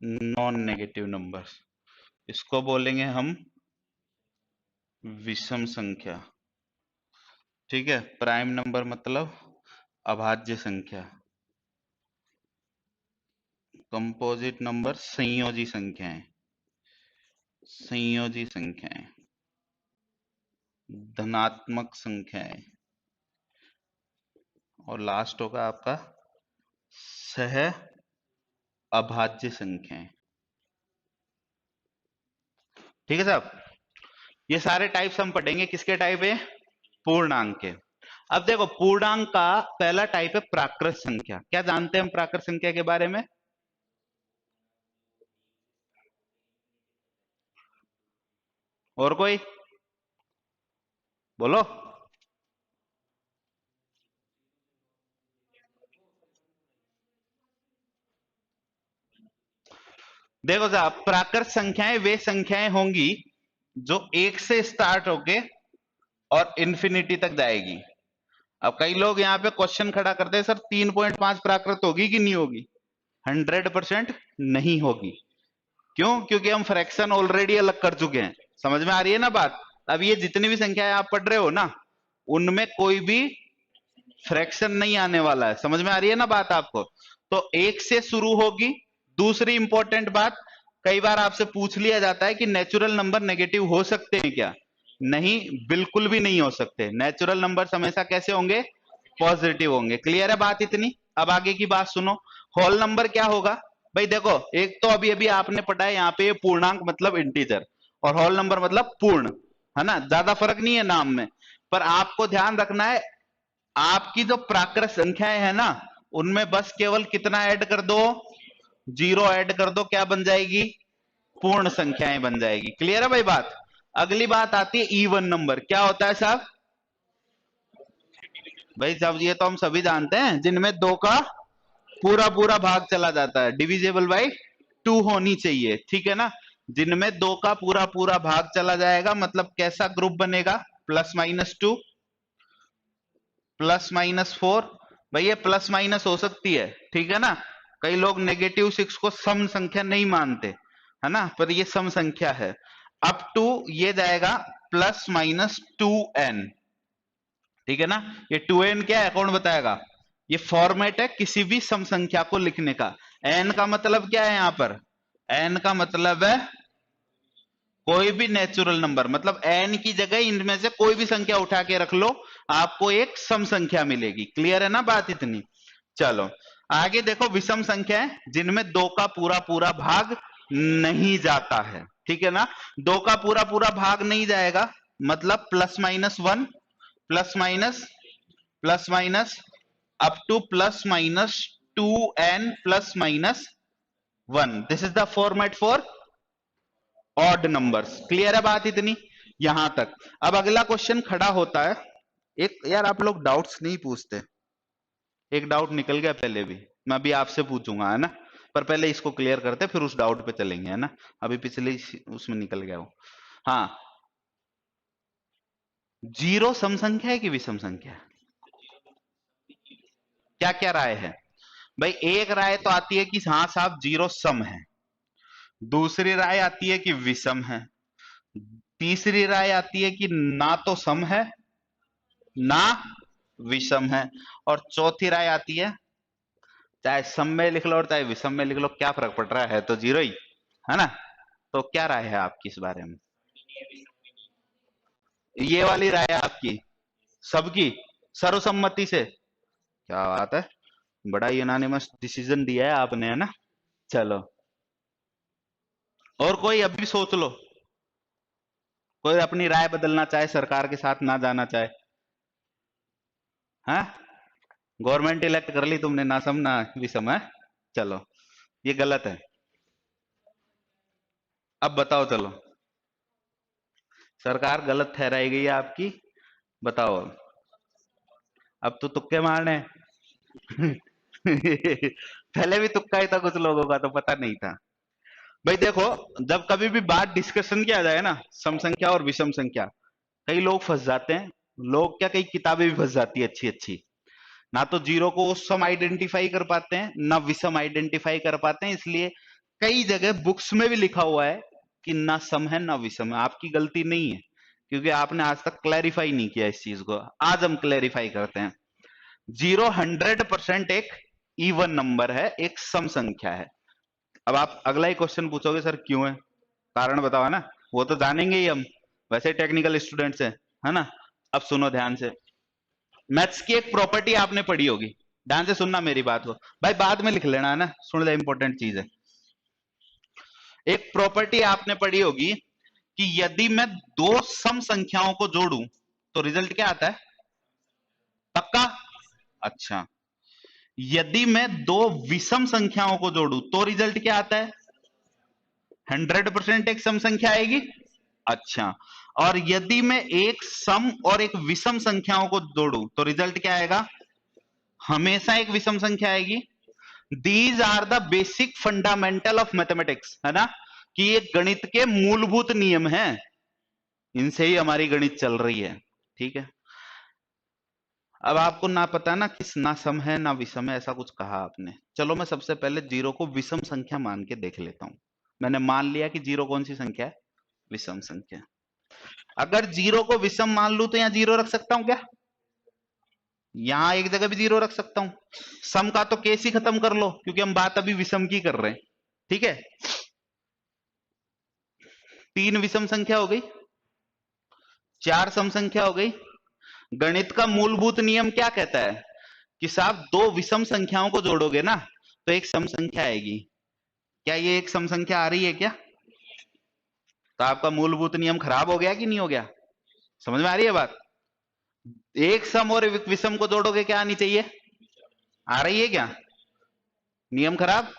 Non negative numbers, इसको बोलेंगे हम विषम संख्या। ठीक है, प्राइम नंबर मतलब अभाज्य संख्या। कंपोजिट नंबर संयोजी संख्याएं, संयोजी संख्याएं, धनात्मक संख्याएं। और लास्ट होगा आपका सह अभाज्य संख्याएं। ठीक है साहब, ये सारे टाइप्स हम पढ़ेंगे। किसके टाइप है? पूर्णांक के। अब देखो, पूर्णांक का पहला टाइप है प्राकृत संख्या। क्या जानते हैं हम प्राकृत संख्या के बारे में? और कोई बोलो। देखो साहब, प्राकृत संख्याएं वे संख्याएं होंगी जो एक से स्टार्ट होके और इन्फिनिटी तक जाएगी। अब कई लोग यहाँ पे क्वेश्चन खड़ा करते हैं, सर 3.5 प्राकृत होगी कि नहीं होगी? 100% नहीं होगी। क्यों? क्योंकि हम फ्रैक्शन ऑलरेडी अलग कर चुके हैं। समझ में आ रही है ना बात? अब ये जितनी भी संख्याएं आप पढ़ रहे हो ना, उनमें कोई भी फ्रैक्शन नहीं आने वाला है। समझ में आ रही है ना बात आपको? तो एक से शुरू होगी। दूसरी इंपॉर्टेंट बात, कई बार आपसे पूछ लिया जाता है कि नेचुरल नंबर नेगेटिव हो सकते हैं क्या? नहीं, बिल्कुल भी नहीं हो सकते। नेचुरल नंबर हमेशा कैसे होंगे? पॉजिटिव होंगे। क्लियर है बात इतनी? अब आगे की बात सुनो। होल नंबर क्या होगा? भाई देखो, एक तो अभी अभी आपने पढ़ा है यहाँ पे पूर्णांक मतलब इंटीजर, और होल नंबर मतलब पूर्ण, है ना? ज्यादा फर्क नहीं है नाम में। पर आपको ध्यान रखना है, आपकी जो प्राकृत संख्याएं है ना, उनमें बस केवल कितना ऐड कर दो? 0 ऐड कर दो, क्या बन जाएगी? पूर्ण संख्याएं बन जाएगी। क्लियर है भाई बात? अगली बात आती है इवन नंबर। क्या होता है साहब? भाई साहब, ये तो हम सभी जानते हैं, जिनमें दो का पूरा पूरा भाग चला जाता है, डिविजिबल बाई 2 होनी चाहिए। ठीक है ना? जिनमें दो का पूरा पूरा भाग चला जाएगा, मतलब कैसा ग्रुप बनेगा? +-2, +-4। भाई ये प्लस माइनस हो सकती है, ठीक है ना? कई लोग -6 को सम संख्या नहीं मानते, है ना? पर ये सम संख्या है। अप टू ये जाएगा +-2n। ठीक है ना। ये 2n क्या है कौन बताएगा। ये फॉर्मेट है किसी भी सम संख्या को लिखने का। n का मतलब क्या है यहां पर, n का मतलब है कोई भी नेचुरल नंबर, मतलब n की जगह इनमें से कोई भी संख्या उठा के रख लो, आपको एक सम संख्या मिलेगी। क्लियर है ना बात इतनी। चलो आगे देखो, विषम संख्या है जिनमें दो का पूरा पूरा भाग नहीं जाता है। ठीक है ना, दो का पूरा पूरा भाग नहीं जाएगा, मतलब +-1, plus minus up to +-2n +-1। This is the format for odd numbers. Clear है बात इतनी यहां तक। अब अगला क्वेश्चन खड़ा होता है, एक यार आप लोग डाउट्स नहीं पूछते, एक डाउट निकल गया पहले भी, मैं अभी आपसे पूछूंगा है ना, पर पहले इसको क्लियर करते फिर उस डाउट पे चलेंगे है ना। अभी पिछले उसमें निकल गया वो। हाँ, जीरो सम संख्या है कि विषम संख्या है? क्या क्या राय है भाई। एक राय तो आती है कि हाँ साहब जीरो सम है, दूसरी राय आती है कि विषम है, तीसरी राय आती है कि ना तो सम है ना विषम है, और चौथी राय आती है चाहे सम में लिख लो और चाहे विषम में लिख लो, क्या फर्क पड़ रहा है तो जीरो ही है ना। तो क्या राय है आपकी इस बारे में? ये वाली राय है आपकी सबकी सर्वसम्मति से? क्या बात है, बड़ा यूनानिमस डिसीजन दिया है आपने है ना। चलो, और कोई अभी सोच लो, कोई अपनी राय बदलना चाहे, सरकार के साथ ना जाना चाहे। हाँ, गवर्नमेंट इलेक्ट कर ली तुमने, ना सम ना विषम है। चलो ये गलत है, अब बताओ चलो, सरकार गलत ठहराई गई है आपकी, बताओ अब तो तुक्के मारने हैं। पहले भी तुक्का ही था कुछ लोगों का, तो पता नहीं था। भाई देखो, जब कभी भी बात डिस्कशन किया जाए ना, सम संख्या और विषम संख्या, कई लोग फंस जाते हैं। लोग क्या, कई किताबें भी फंस जाती है अच्छी अच्छी, ना तो जीरो को सम आइडेंटिफाई कर पाते हैं ना विषम आइडेंटिफाई कर पाते हैं, इसलिए कई जगह बुक्स में भी लिखा हुआ है कि ना सम है ना विषम है। आपकी गलती नहीं है, क्योंकि आपने आज तक क्लैरिफाई नहीं किया इस चीज को, आज हम क्लैरिफाई करते हैं। जीरो 100% एक इवन नंबर है, एक सम संख्या है। अब आप अगला ही क्वेश्चन पूछोगे सर क्यों है, कारण बताओ ना, वो तो जानेंगे ही हम, वैसे टेक्निकल स्टूडेंट्स है ना। अब सुनो ध्यान से, मैथ्स की एक प्रॉपर्टी आपने पढ़ी होगी, ध्यान से सुनना मेरी बात को, भाई बाद में लिख लेना है ना, सुन ले, इंपॉर्टेंट चीज है। एक प्रॉपर्टी आपने पढ़ी होगी कि यदि मैं दो सम संख्याओं को जोड़ूं तो रिजल्ट क्या आता है, पक्का? अच्छा, यदि मैं दो विषम संख्याओं को जोड़ूं तो रिजल्ट क्या आता है, 100% एक सम संख्या आएगी। अच्छा, और यदि मैं एक सम और एक विषम संख्याओं को जोड़ूं तो रिजल्ट क्या आएगा, हमेशा एक विषम संख्या आएगी। These are the basic fundamental of mathematics, है ना, कि ये गणित के मूलभूत नियम हैं, इनसे ही हमारी गणित चल रही है। ठीक है, अब आपको ना पता ना किस ना सम है ना विषम है, ऐसा कुछ कहा आपने। चलो मैं सबसे पहले जीरो को विषम संख्या मान के देख लेता हूं। मैंने मान लिया कि जीरो कौन सी संख्या है, विषम संख्या। अगर जीरो को विषम मान लू तो यहां जीरो रख सकता हूं क्या, यहां एक जगह भी जीरो रख सकता हूं। सम का तो केस ही खत्म कर लो, क्योंकि हम बात अभी विषम की कर रहे हैं। ठीक है, तीन विषम संख्या हो गई, चार सम संख्या हो गई। गणित का मूलभूत नियम क्या कहता है कि साहब दो विषम संख्याओं को जोड़ोगे ना तो एक सम संख्या आएगी। क्या ये एक सम संख्या आ रही है क्या? तो आपका मूलभूत नियम खराब हो गया कि नहीं हो गया, समझ में आ रही है बात? एक सम और एक विषम को जोड़ोगे क्या आनी चाहिए, आ रही है क्या? नियम खराब।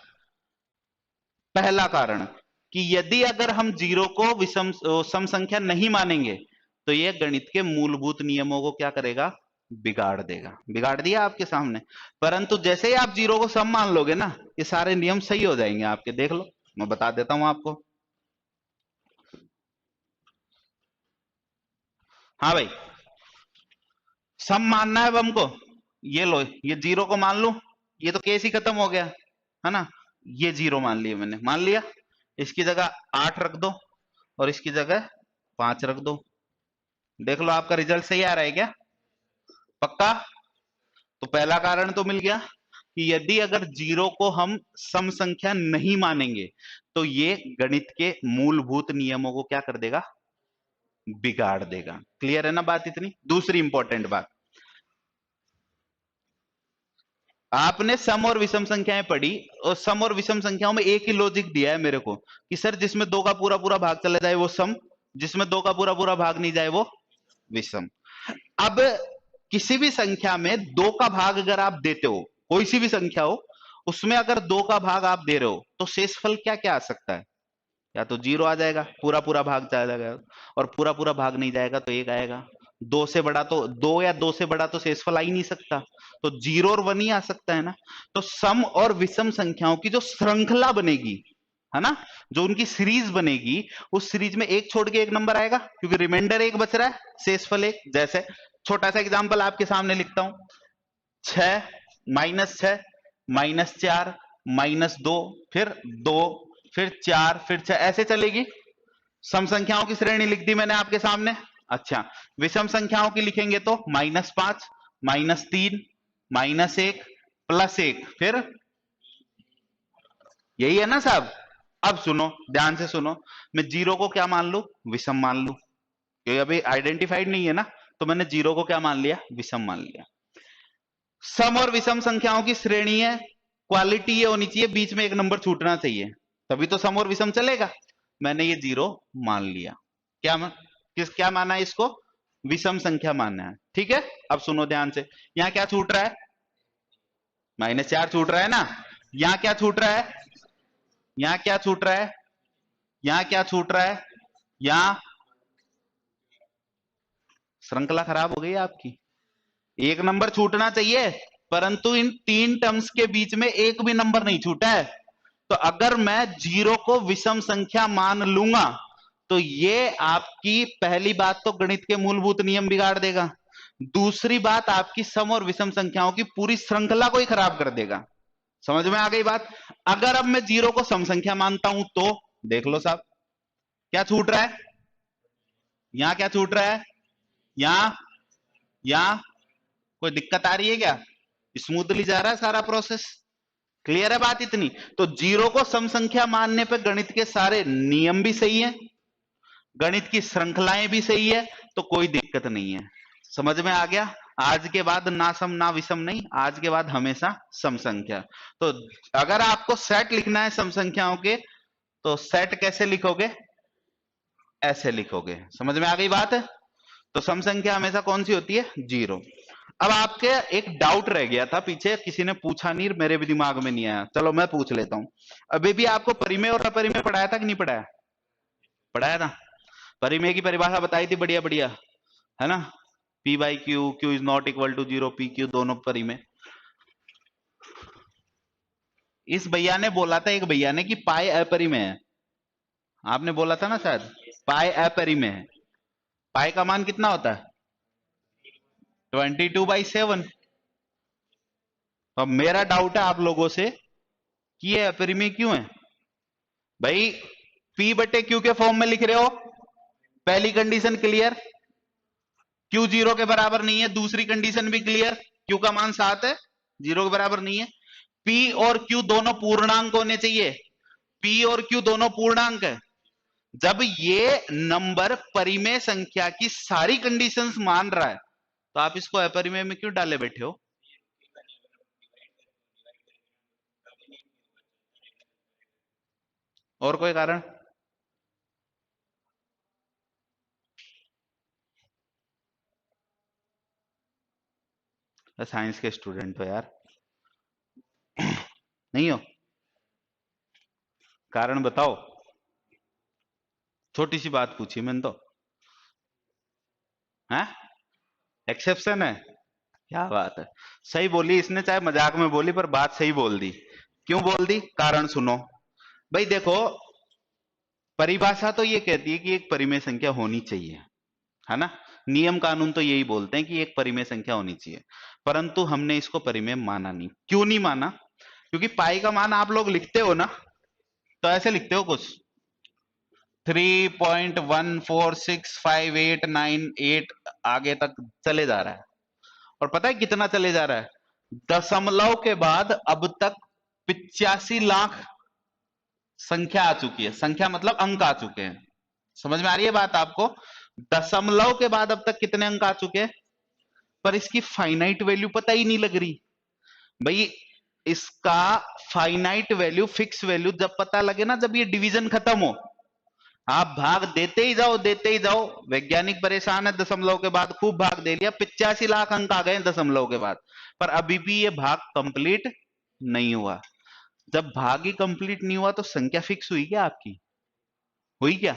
पहला कारण कि यदि अगर हम जीरो को विषम सम संख्या नहीं मानेंगे तो यह गणित के मूलभूत नियमों को क्या करेगा, बिगाड़ देगा। बिगाड़ दिया आपके सामने। परंतु जैसे ही आप जीरो को सम मान लोगे ना, ये सारे नियम सही हो जाएंगे आपके, देख लो, मैं बता देता हूं आपको। हाँ भाई, सम मानना है अब हमको, ये लो, ये जीरो को मान लो, ये तो केस ही खत्म हो गया है ना। ये जीरो मान लिया मैंने, मान लिया, इसकी जगह 8 रख दो और इसकी जगह 5 रख दो, देख लो आपका रिजल्ट सही आ रहा है क्या? पक्का? तो पहला कारण तो मिल गया कि यदि अगर जीरो को हम सम संख्या नहीं मानेंगे तो ये गणित के मूलभूत नियमों को क्या कर देगा? बिगाड़ देगा। क्लियर है ना बात इतनी? दूसरी इंपॉर्टेंट बात, आपने सम और विषम संख्याएं पढ़ी और सम और विषम संख्याओं में एक ही लॉजिक दिया है मेरे को कि सर जिसमें दो का पूरा पूरा भाग चला जाए वो सम, जिसमें दो का पूरा पूरा भाग नहीं जाए वो विषम। अब किसी भी संख्या में दो का भाग अगर आप देते हो, कोई सी भी संख्या हो, उसमें अगर दो का भाग आप दे रहे हो तो शेषफल क्या क्या आ सकता है? या तो जीरो आ जाएगा, पूरा पूरा भाग चला जाएगा, और पूरा पूरा भाग नहीं जाएगा तो एक आएगा। दो से बड़ा तो दो, या दो से बड़ा तो शेषफल आ ही नहीं सकता, तो जीरो और वन ही आ सकता है ना। तो सम और विषम संख्याओं की जो श्रृंखला बनेगी, है ना, जो उनकी सीरीज बनेगी, उस सीरीज में एक छोड़ के एक नंबर आएगा क्योंकि रिमाइंडर एक बच रहा है, शेषफल एक। जैसे छोटा सा एग्जांपल आपके सामने लिखता हूं, 6 -6 -4 -2, फिर 2, फिर 4, फिर 6, ऐसे चलेगी। सम संख्याओं की श्रेणी लिख दी मैंने आपके सामने। अच्छा, विषम संख्याओं की लिखेंगे तो -5 -3 -1 +1, फिर यही है ना साहब? अब सुनो, ध्यान से सुनो, मैं जीरो को क्या मान लू? विषम मान लू, क्योंकि अभी आइडेंटिफाइड नहीं है ना, तो मैंने जीरो को क्या मान लिया? विषम मान लिया। सम और विषम संख्याओं की श्रेणी है, क्वालिटी ये होनी चाहिए, बीच में एक नंबर छूटना चाहिए, तभी तो सम और विषम चलेगा। मैंने ये जीरो मान लिया। क्या माना है इसको? विषम संख्या मानना है, ठीक है। अब सुनो ध्यान से, यहां क्या छूट रहा है? -4 छूट रहा है ना। यहां क्या छूट रहा है? यहां क्या छूट रहा है? यहां क्या छूट रहा है? यहां श्रृंखला खराब हो गई है आपकी। एक नंबर छूटना चाहिए, परंतु इन तीन टर्म्स के बीच में एक भी नंबर नहीं छूटा है। तो अगर मैं जीरो को विषम संख्या मान लूंगा तो ये आपकी पहली बात तो गणित के मूलभूत नियम बिगाड़ देगा, दूसरी बात आपकी सम और विषम संख्याओं की पूरी श्रृंखला को ही खराब कर देगा। समझ में आ गई बात? अगर अब मैं जीरो को सम संख्या मानता हूं तो देख लो साहब, क्या छूट रहा है? यहां क्या छूट रहा है? यहां, यहां कोई दिक्कत आ रही है क्या? स्मूथली जा रहा है सारा प्रोसेस? क्लियर है बात इतनी? तो जीरो को सम संख्या मानने पे गणित के सारे नियम भी सही है, गणित की श्रृंखलाएं भी सही है, तो कोई दिक्कत नहीं है। समझ में आ गया? आज के बाद ना सम ना विषम नहीं, आज के बाद हमेशा सम संख्या। तो अगर आपको सेट लिखना है सम संख्याओं के, तो सेट कैसे लिखोगे? ऐसे लिखोगे। समझ में आ गई बात है? तो सम संख्या हमेशा कौन सी होती है? जीरो। अब आपके एक डाउट रह गया था पीछे, किसी ने पूछा नहीं, मेरे भी दिमाग में नहीं आया, चलो मैं पूछ लेता हूं। अभी भी आपको परिमेय और अपरिमेय पढ़ाया था कि नहीं पढ़ाया? पढ़ाया था। परिमेय की परिभाषा बताई थी, बढ़िया बढ़िया, है ना। P by q, q is not equal to zero, p q दोनों परिमेय। इस भैया ने बोला था, एक भैया ने, कि पाई अपरिमेय है। आपने बोला था ना शायद, पाई अपरिमेय है। पाई का मान कितना होता है? 22/7। अब मेरा डाउट है आप लोगों से कि ये अपरिमेय क्यों है? भाई P बटे क्यू के फॉर्म में लिख रहे हो, पहली कंडीशन क्लियर, क्यू जीरो के बराबर नहीं है, दूसरी कंडीशन भी क्लियर, क्यू का मान 7 है, जीरो के बराबर नहीं है। P और Q दोनों पूर्णांक होने चाहिए, P और Q दोनों पूर्णांक है। जब ये नंबर परिमेय संख्या की सारी कंडीशंस मान रहा है, तो आप इसको अपरिमेय में क्यों डाले बैठे हो? और कोई कारण? साइंस के स्टूडेंट हो यार, नहीं हो? कारण बताओ। छोटी सी बात पूछी मैंने तो, है एक्सेप्शन है? क्या बात है, सही बोली इसने, चाहे मजाक में बोली पर बात सही बोल दी। क्यों बोल दी? कारण सुनो। भाई देखो, परिभाषा तो ये कहती है कि एक परिमेय संख्या होनी चाहिए, है ना। नियम कानून तो यही बोलते हैं कि एक परिमेय संख्या होनी चाहिए, परंतु हमने इसको परिमेय माना नहीं। क्यों नहीं माना? क्योंकि पाई का मान आप लोग लिखते हो ना, तो ऐसे लिखते हो कुछ 3.146589 8 आगे तक चले जा रहा है, और पता है कितना चले जा रहा है? दशमलव के बाद अब तक 85 लाख संख्या आ चुकी है। संख्या मतलब अंक आ चुके हैं। समझ में आ रही है बात आपको? दशमलव के बाद अब तक कितने अंक आ चुके हैं, पर इसकी फाइनाइट वैल्यू पता ही नहीं लग रही भाई। इसका फाइनाइट वैल्यू, फिक्स वैल्यू जब पता लगे ना, जब ये डिवीजन खत्म हो, आप भाग देते ही जाओ, देते ही जाओ। वैज्ञानिक परेशान है, दशमलव के बाद खूब भाग दे लिया, 85 लाख अंक आ गए दशमलव के बाद, पर अभी भी ये भाग कंप्लीट नहीं हुआ। जब भाग ही कंप्लीट नहीं हुआ तो संख्या फिक्स हुई क्या आपकी? हुई क्या?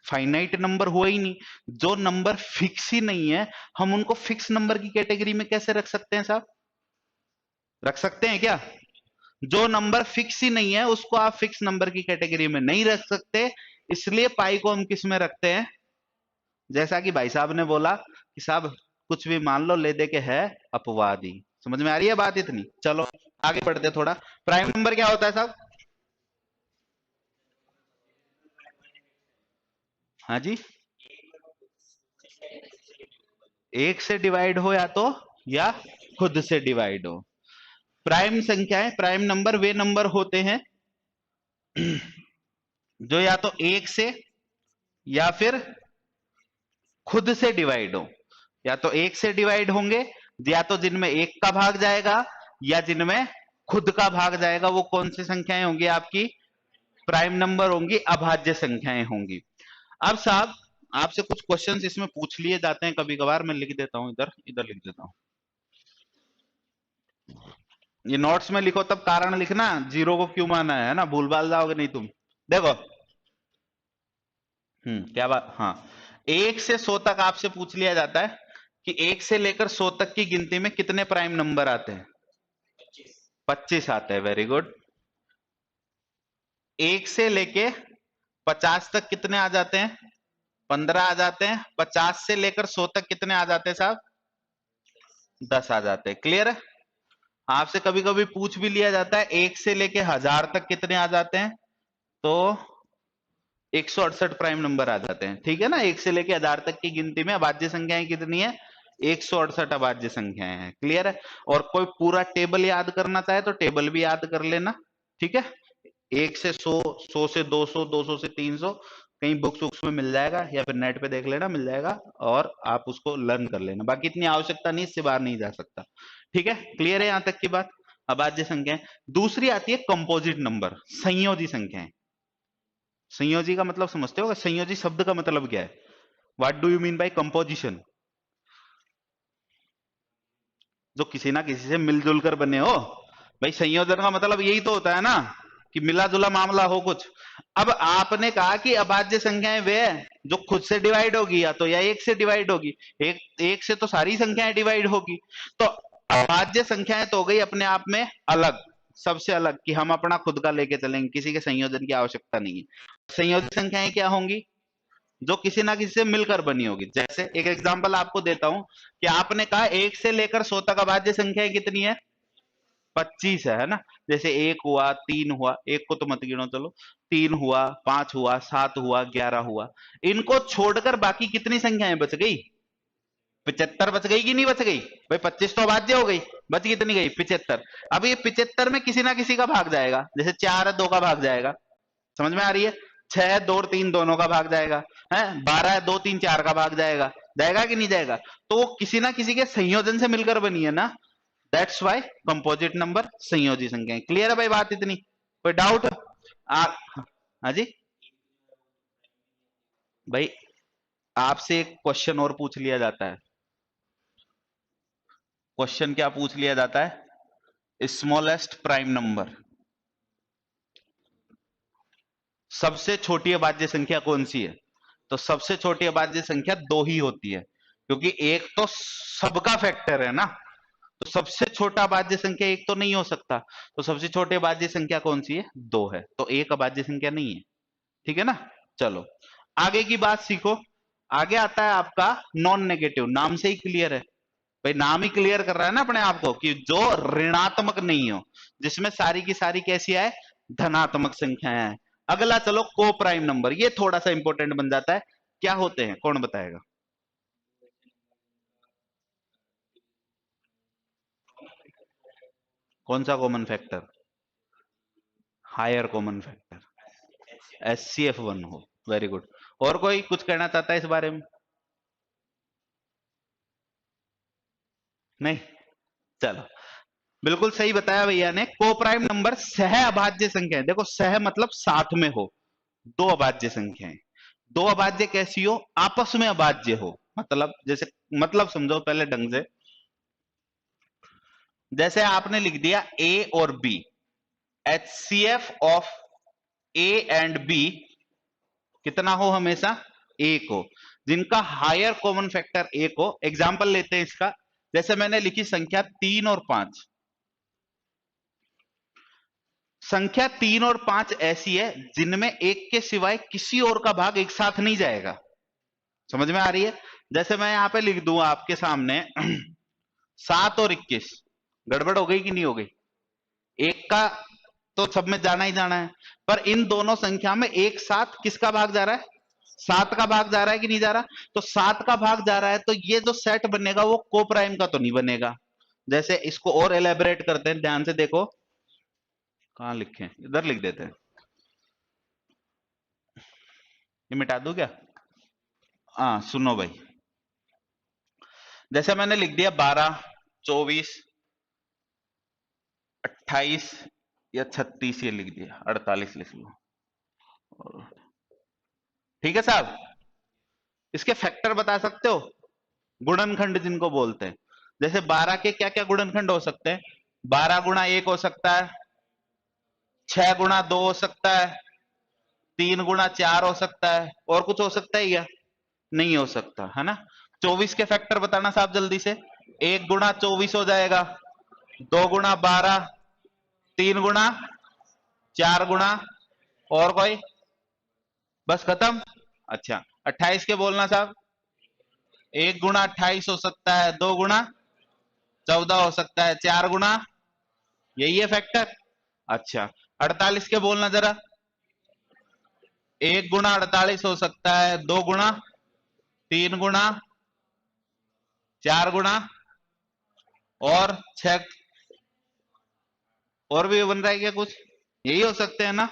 फाइनाइट नंबर हुआ ही नहीं। जो नंबर फिक्स ही नहीं है, हम उनको फिक्स नंबर की कैटेगरी में कैसे रख सकते हैं साहब? रख सकते हैं क्या? जो नंबर फिक्स ही नहीं है उसको आप फिक्स नंबर की कैटेगरी में नहीं रख सकते। इसलिए पाई को हम किस में रखते हैं? जैसा कि भाई साहब ने बोला कि साहब कुछ भी मान लो, ले दे के है अपवाद ही। समझ में आ रही है बात इतनी? चलो आगे बढ़ते थोड़ा। प्राइम नंबर क्या होता है साहब? हाँ जी, एक से डिवाइड हो या तो, या खुद से डिवाइड हो। प्राइम संख्याएं, प्राइम नंबर वे नंबर होते हैं जो या तो एक से या फिर खुद से डिवाइड हो। या तो एक से डिवाइड होंगे, या तो जिनमें एक का भाग जाएगा, या जिनमें खुद का भाग जाएगा। वो कौन सी संख्याएं होंगी आपकी? प्राइम नंबर होंगी, अभाज्य संख्याएं होंगी। अब साहब आपसे कुछ क्वेश्चंस इसमें पूछ लिए जाते हैं कभी कभार, मैं लिख देता हूं, इधर इधर लिख देता हूं। ये नोट्स में लिखो तब कारण लिखना, जीरो को क्यों माना है ना, भूल भाल जाओगे नहीं तुम। देखो, क्या बात, हाँ। 1 से 100 तक आपसे पूछ लिया जाता है कि 1 से लेकर 100 तक की गिनती में कितने प्राइम नंबर आते हैं? 25 आते हैं। Very good. 1 से लेके 50 तक कितने आ जाते हैं? 15 आ जाते हैं। 50 से लेकर 100 तक कितने आ जाते हैं साहब? 10 आ जाते हैं। क्लियर है? आपसे कभी कभी पूछ भी लिया जाता है 1 से लेके 1000 तक कितने आ जाते हैं, तो 168 प्राइम नंबर आ जाते हैं। ठीक है ना? 1 से लेके 1000 तक की गिनती में अभाज्य संख्याएं कितनी है? 168 अभाज्य संख्याएं हैं। क्लियर है? और कोई पूरा टेबल याद करना चाहे तो टेबल भी याद कर लेना। ठीक है? 1 से 100, 100 से 200, 200 से 300, कहीं बुक्स वुक्स में मिल जाएगा, या फिर नेट पे देख लेना, मिल जाएगा, और आप उसको लर्न कर लेना। बाकी इतनी आवश्यकता नहीं, इससे बाहर नहीं जा सकता। ठीक है? क्लियर है यहां तक की बात? अभाज्य संख्याएं। दूसरी आती है कंपोजिट नंबर, संयोजी संख्याएं। संयोजी का मतलब समझते हो? संयोजी शब्द का मतलब क्या है? What do you mean by composition? जो किसी ना किसी से मिलजुल कर बने हो। भाई संयोजन का मतलब यही तो होता है ना, कि मिला जुला मामला हो कुछ। अब आपने कहा कि अभाज्य संख्याएं वे हैं जो खुद से डिवाइड होगी, या तो या एक से डिवाइड होगी। एक से तो सारी संख्याएं डिवाइड होगी। तो अभाज्य संख्याएं तो हो गई अपने आप में अलग, सबसे अलग, कि हम अपना खुद का लेके चलेंगे, किसी के संयोजन की आवश्यकता नहीं है। संयोजित संख्याएं क्या होंगी? जो किसी ना किसी से मिलकर बनी होगी। जैसे एक एग्जांपल आपको देता हूं कि आपने कहा 1 से लेकर 100 तक अभाज्य संख्याएं कितनी है? 25 है ना? जैसे 1 हुआ, 3 हुआ, एक को तो मत गिनो, चलो। 3 हुआ, 5 हुआ, 7 हुआ, 11 हुआ। इनको छोड़कर बाकी कितनी संख्याएं बच गई? 75 बच गई कि नहीं बच गई? भाई 25 तो अभाज्य हो गई, बच कितनी गई? 75। अब ये 75 में किसी ना किसी का भाग जाएगा, जैसे 4 है 2 का भाग जाएगा। समझ में आ रही है? 6 है 2 और 3 दोनों का भाग जाएगा। है 12 है 2 3 4 का भाग जाएगा। जाएगा कि नहीं जाएगा? तो वो किसी ना किसी के संयोजन से मिलकर बनी है ना। दैट्स वाई कंपोजिट नंबर, संयोजी संख्याएं। क्लियर है भाई बात इतनी? कोई डाउट? हाँ जी। भाई आपसे एक क्वेश्चन और पूछ लिया जाता है। क्वेश्चन क्या पूछ लिया जाता है? स्मॉलेस्ट प्राइम नंबर, सबसे छोटी अभाज्य संख्या कौन सी है? तो सबसे छोटी अभाज्य संख्या दो ही होती है, क्योंकि एक तो सबका फैक्टर है ना। तो सबसे छोटा अभाज्य संख्या एक तो नहीं हो सकता। तो सबसे छोटी अभाज्य संख्या कौन सी है? दो है। तो एक अभाज्य संख्या नहीं है। ठीक है ना? चलो आगे की बात सीखो। आगे आता है आपका नॉन नेगेटिव। नाम से ही क्लियर है भाई, नाम ही क्लियर कर रहा है ना अपने आप को, कि जो ऋणात्मक नहीं हो, जिसमें सारी की सारी कैसी है? धनात्मक संख्याएं हैं। अगला चलो को प्राइम नंबर, ये थोड़ा सा इंपॉर्टेंट बन जाता है। क्या होते हैं, कौन बताएगा? कौन सा common factor? Higher common factor, HCF1 हो। Very good. और कोई कुछ कहना चाहता है इस बारे में? नहीं? चलो, बिल्कुल सही बताया भैया ने। को प्राइम नंबर सह अभाज्य संख्या है। देखो, सह मतलब साथ में हो, दो अभाज्य संख्याएं। दो अभाज्य कैसी हो? आपस में अभाज्य हो। मतलब जैसे, मतलब समझो पहले ढंग से। जैसे आपने लिख दिया ए और B, HCF of A and B कितना हो? हमेशा एक हो, जिनका हायर कॉमन फैक्टर एक हो। एग्जाम्पल लेते हैं इसका। जैसे मैंने लिखी संख्या 3 और 5। संख्या 3 और 5 ऐसी है जिनमें एक के सिवाय किसी और का भाग एक साथ नहीं जाएगा। समझ में आ रही है? जैसे मैं यहां पे लिख दूं आपके सामने 7 और 21। गड़बड़ हो गई कि नहीं हो गई? एक का तो सब में जाना ही जाना है, पर इन दोनों संख्या में एक साथ किसका भाग जा रहा है? 7 का भाग जा रहा है कि नहीं जा रहा? तो 7 का भाग जा रहा है, तो ये जो सेट बनेगा वो को प्राइम का तो नहीं बनेगा। जैसे इसको और एलेबरेट करते हैं, ध्यान से देखो। कहां लिखे? इधर लिख देते हैं। ये मिटा दूं क्या? हाँ, सुनो भाई। जैसे मैंने लिख दिया 12, 24, 28 या 36, ये लिख दिया 48 लिख लो। ठीक है साहब? इसके फैक्टर बता सकते हो? गुणनखंड जिनको बोलते हैं। जैसे 12 के क्या क्या गुणनखंड हो सकते हैं? 12 गुणा 1 हो सकता है, 6 गुणा 2 हो सकता है, 3 गुणा 4 हो सकता है, और कुछ हो सकता है क्या? नहीं हो सकता, है ना? 24 के फैक्टर बताना साहब जल्दी से। 1 गुणा 24 हो जाएगा, 2 गुणा 12, 3 गुणा 4 गुणा, और कोई? बस खत्म। अच्छा, 28 के बोलना साहब। 1 गुणा 28 हो सकता है, 2 गुणा 14 हो सकता है, 4 गुणा, यही है फैक्टर। अच्छा, 48 के बोलना जरा। 1 गुणा 48 हो सकता है, 2 गुणा, 3 गुणा, 4 गुणा, और 6, और भी बन रहा है क्या कुछ? यही हो सकते हैं ना?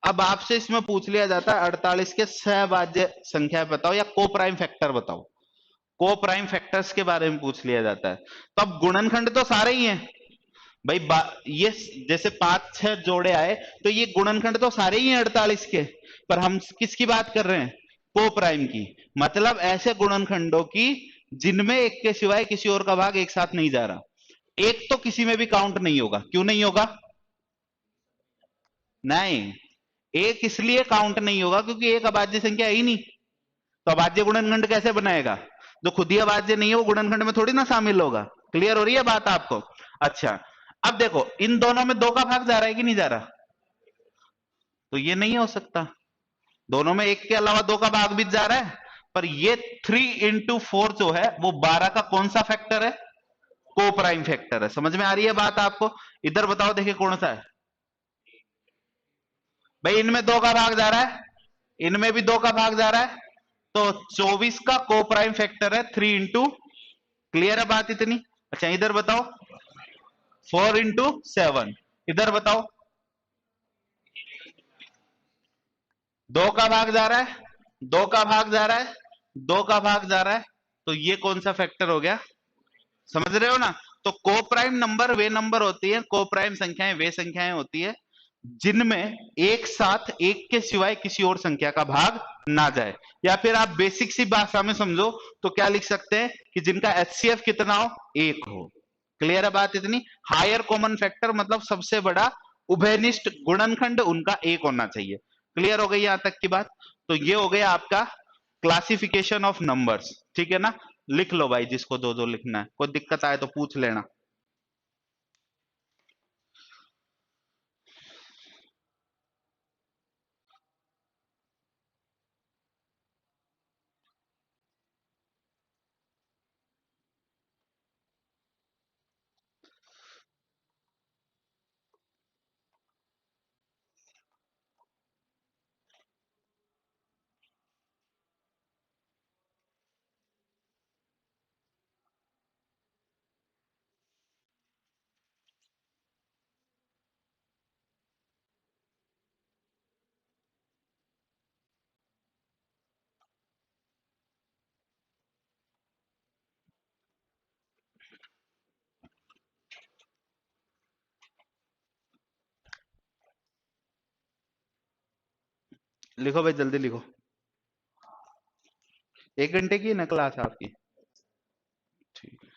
अब आपसे इसमें पूछ लिया जाता है 48 के सहभाज्य संख्या बताओ या को प्राइम फैक्टर बताओ। को प्राइम फैक्टर्स के बारे में पूछ लिया जाता है। तो अब गुणनखंड तो सारे ही हैं भाई। ये जैसे 5-6 जोड़े आए, तो ये गुणनखंड तो सारे ही हैं 48 के। पर हम किसकी बात कर रहे हैं? को प्राइम की। मतलब ऐसे गुणनखंडों की जिनमें एक के सिवाय किसी और का भाग एक साथ नहीं जा रहा। एक तो किसी में भी काउंट नहीं होगा। क्यों नहीं होगा? नहीं, एक इसलिए काउंट नहीं होगा क्योंकि एक अभाज्य संख्या है ही नहीं। तो अभाज्य गुणनखंड कैसे बनाएगा? जो खुद ही अभाज्य नहीं है वो गुणनखंड में थोड़ी ना शामिल होगा। क्लियर हो रही है बात आपको? अच्छा, अब देखो, इन दोनों में 2 का भाग जा रहा है कि नहीं जा रहा? तो ये नहीं हो सकता। दोनों में एक के अलावा 2 का भाग भी जा रहा है। पर ये 3 into 4 जो है वो 12 का कौन सा फैक्टर है? को प्राइम फैक्टर है। समझ में आ रही है बात आपको? इधर बताओ, देखिए कौन सा है? भाई इनमें 2 का भाग जा रहा है, इनमें भी 2 का भाग जा रहा है। तो 24 का को प्राइम फैक्टर है 3 into। क्लियर है बात इतनी? अच्छा, इधर बताओ। 4 into 7। इधर बताओ। 2 का भाग जा रहा है, 2 का भाग जा रहा है, 2 का भाग जा रहा है। तो ये कौन सा फैक्टर हो गया? समझ रहे हो ना? तो को प्राइम नंबर वे नंबर होती है, को प्राइम संख्याएं वे संख्याएं होती है जिनमें एक साथ एक के सिवाय किसी और संख्या का भाग ना जाए। या फिर आप बेसिक सी भाषा में समझो तो क्या लिख सकते हैं कि जिनका एचसीएफ कितना हो? एक हो। क्लियर है बात इतनी? हायर कॉमन फैक्टर मतलब सबसे बड़ा उभयनिष्ठ गुणनखंड उनका एक होना चाहिए। क्लियर हो गई यहां तक की बात? तो ये हो गया आपका क्लासिफिकेशन ऑफ नंबर्स। ठीक है ना? लिख लो भाई, जिसको जो जो लिखना है। कोई दिक्कत आए तो पूछ लेना। लिखो भाई, जल्दी लिखो। 1 घंटे की है ना क्लास आपकी? ठीक है,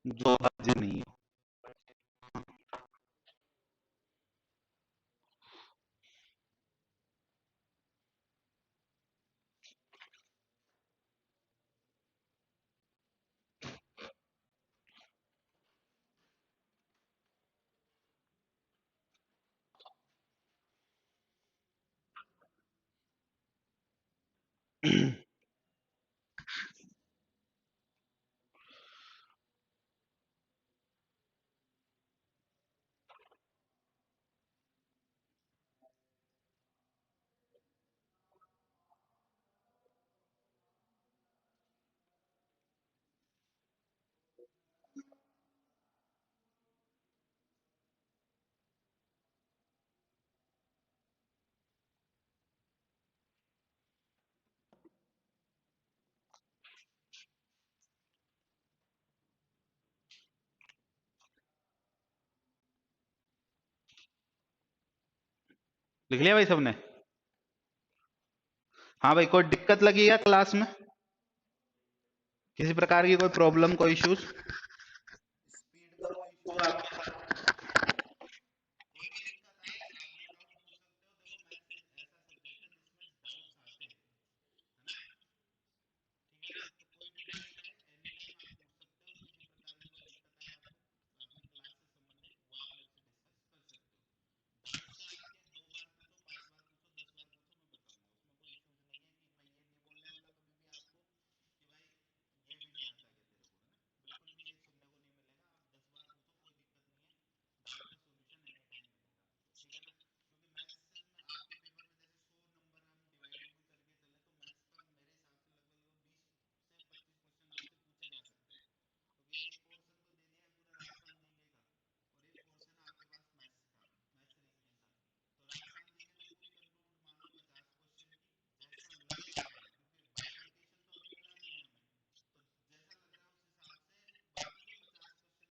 जो हाजिर नहीं है। लिख लिया भाई सबने? हाँ भाई, कोई दिक्कत लगी है क्लास में? किसी प्रकार की कोई प्रॉब्लम, कोई इश्यूज?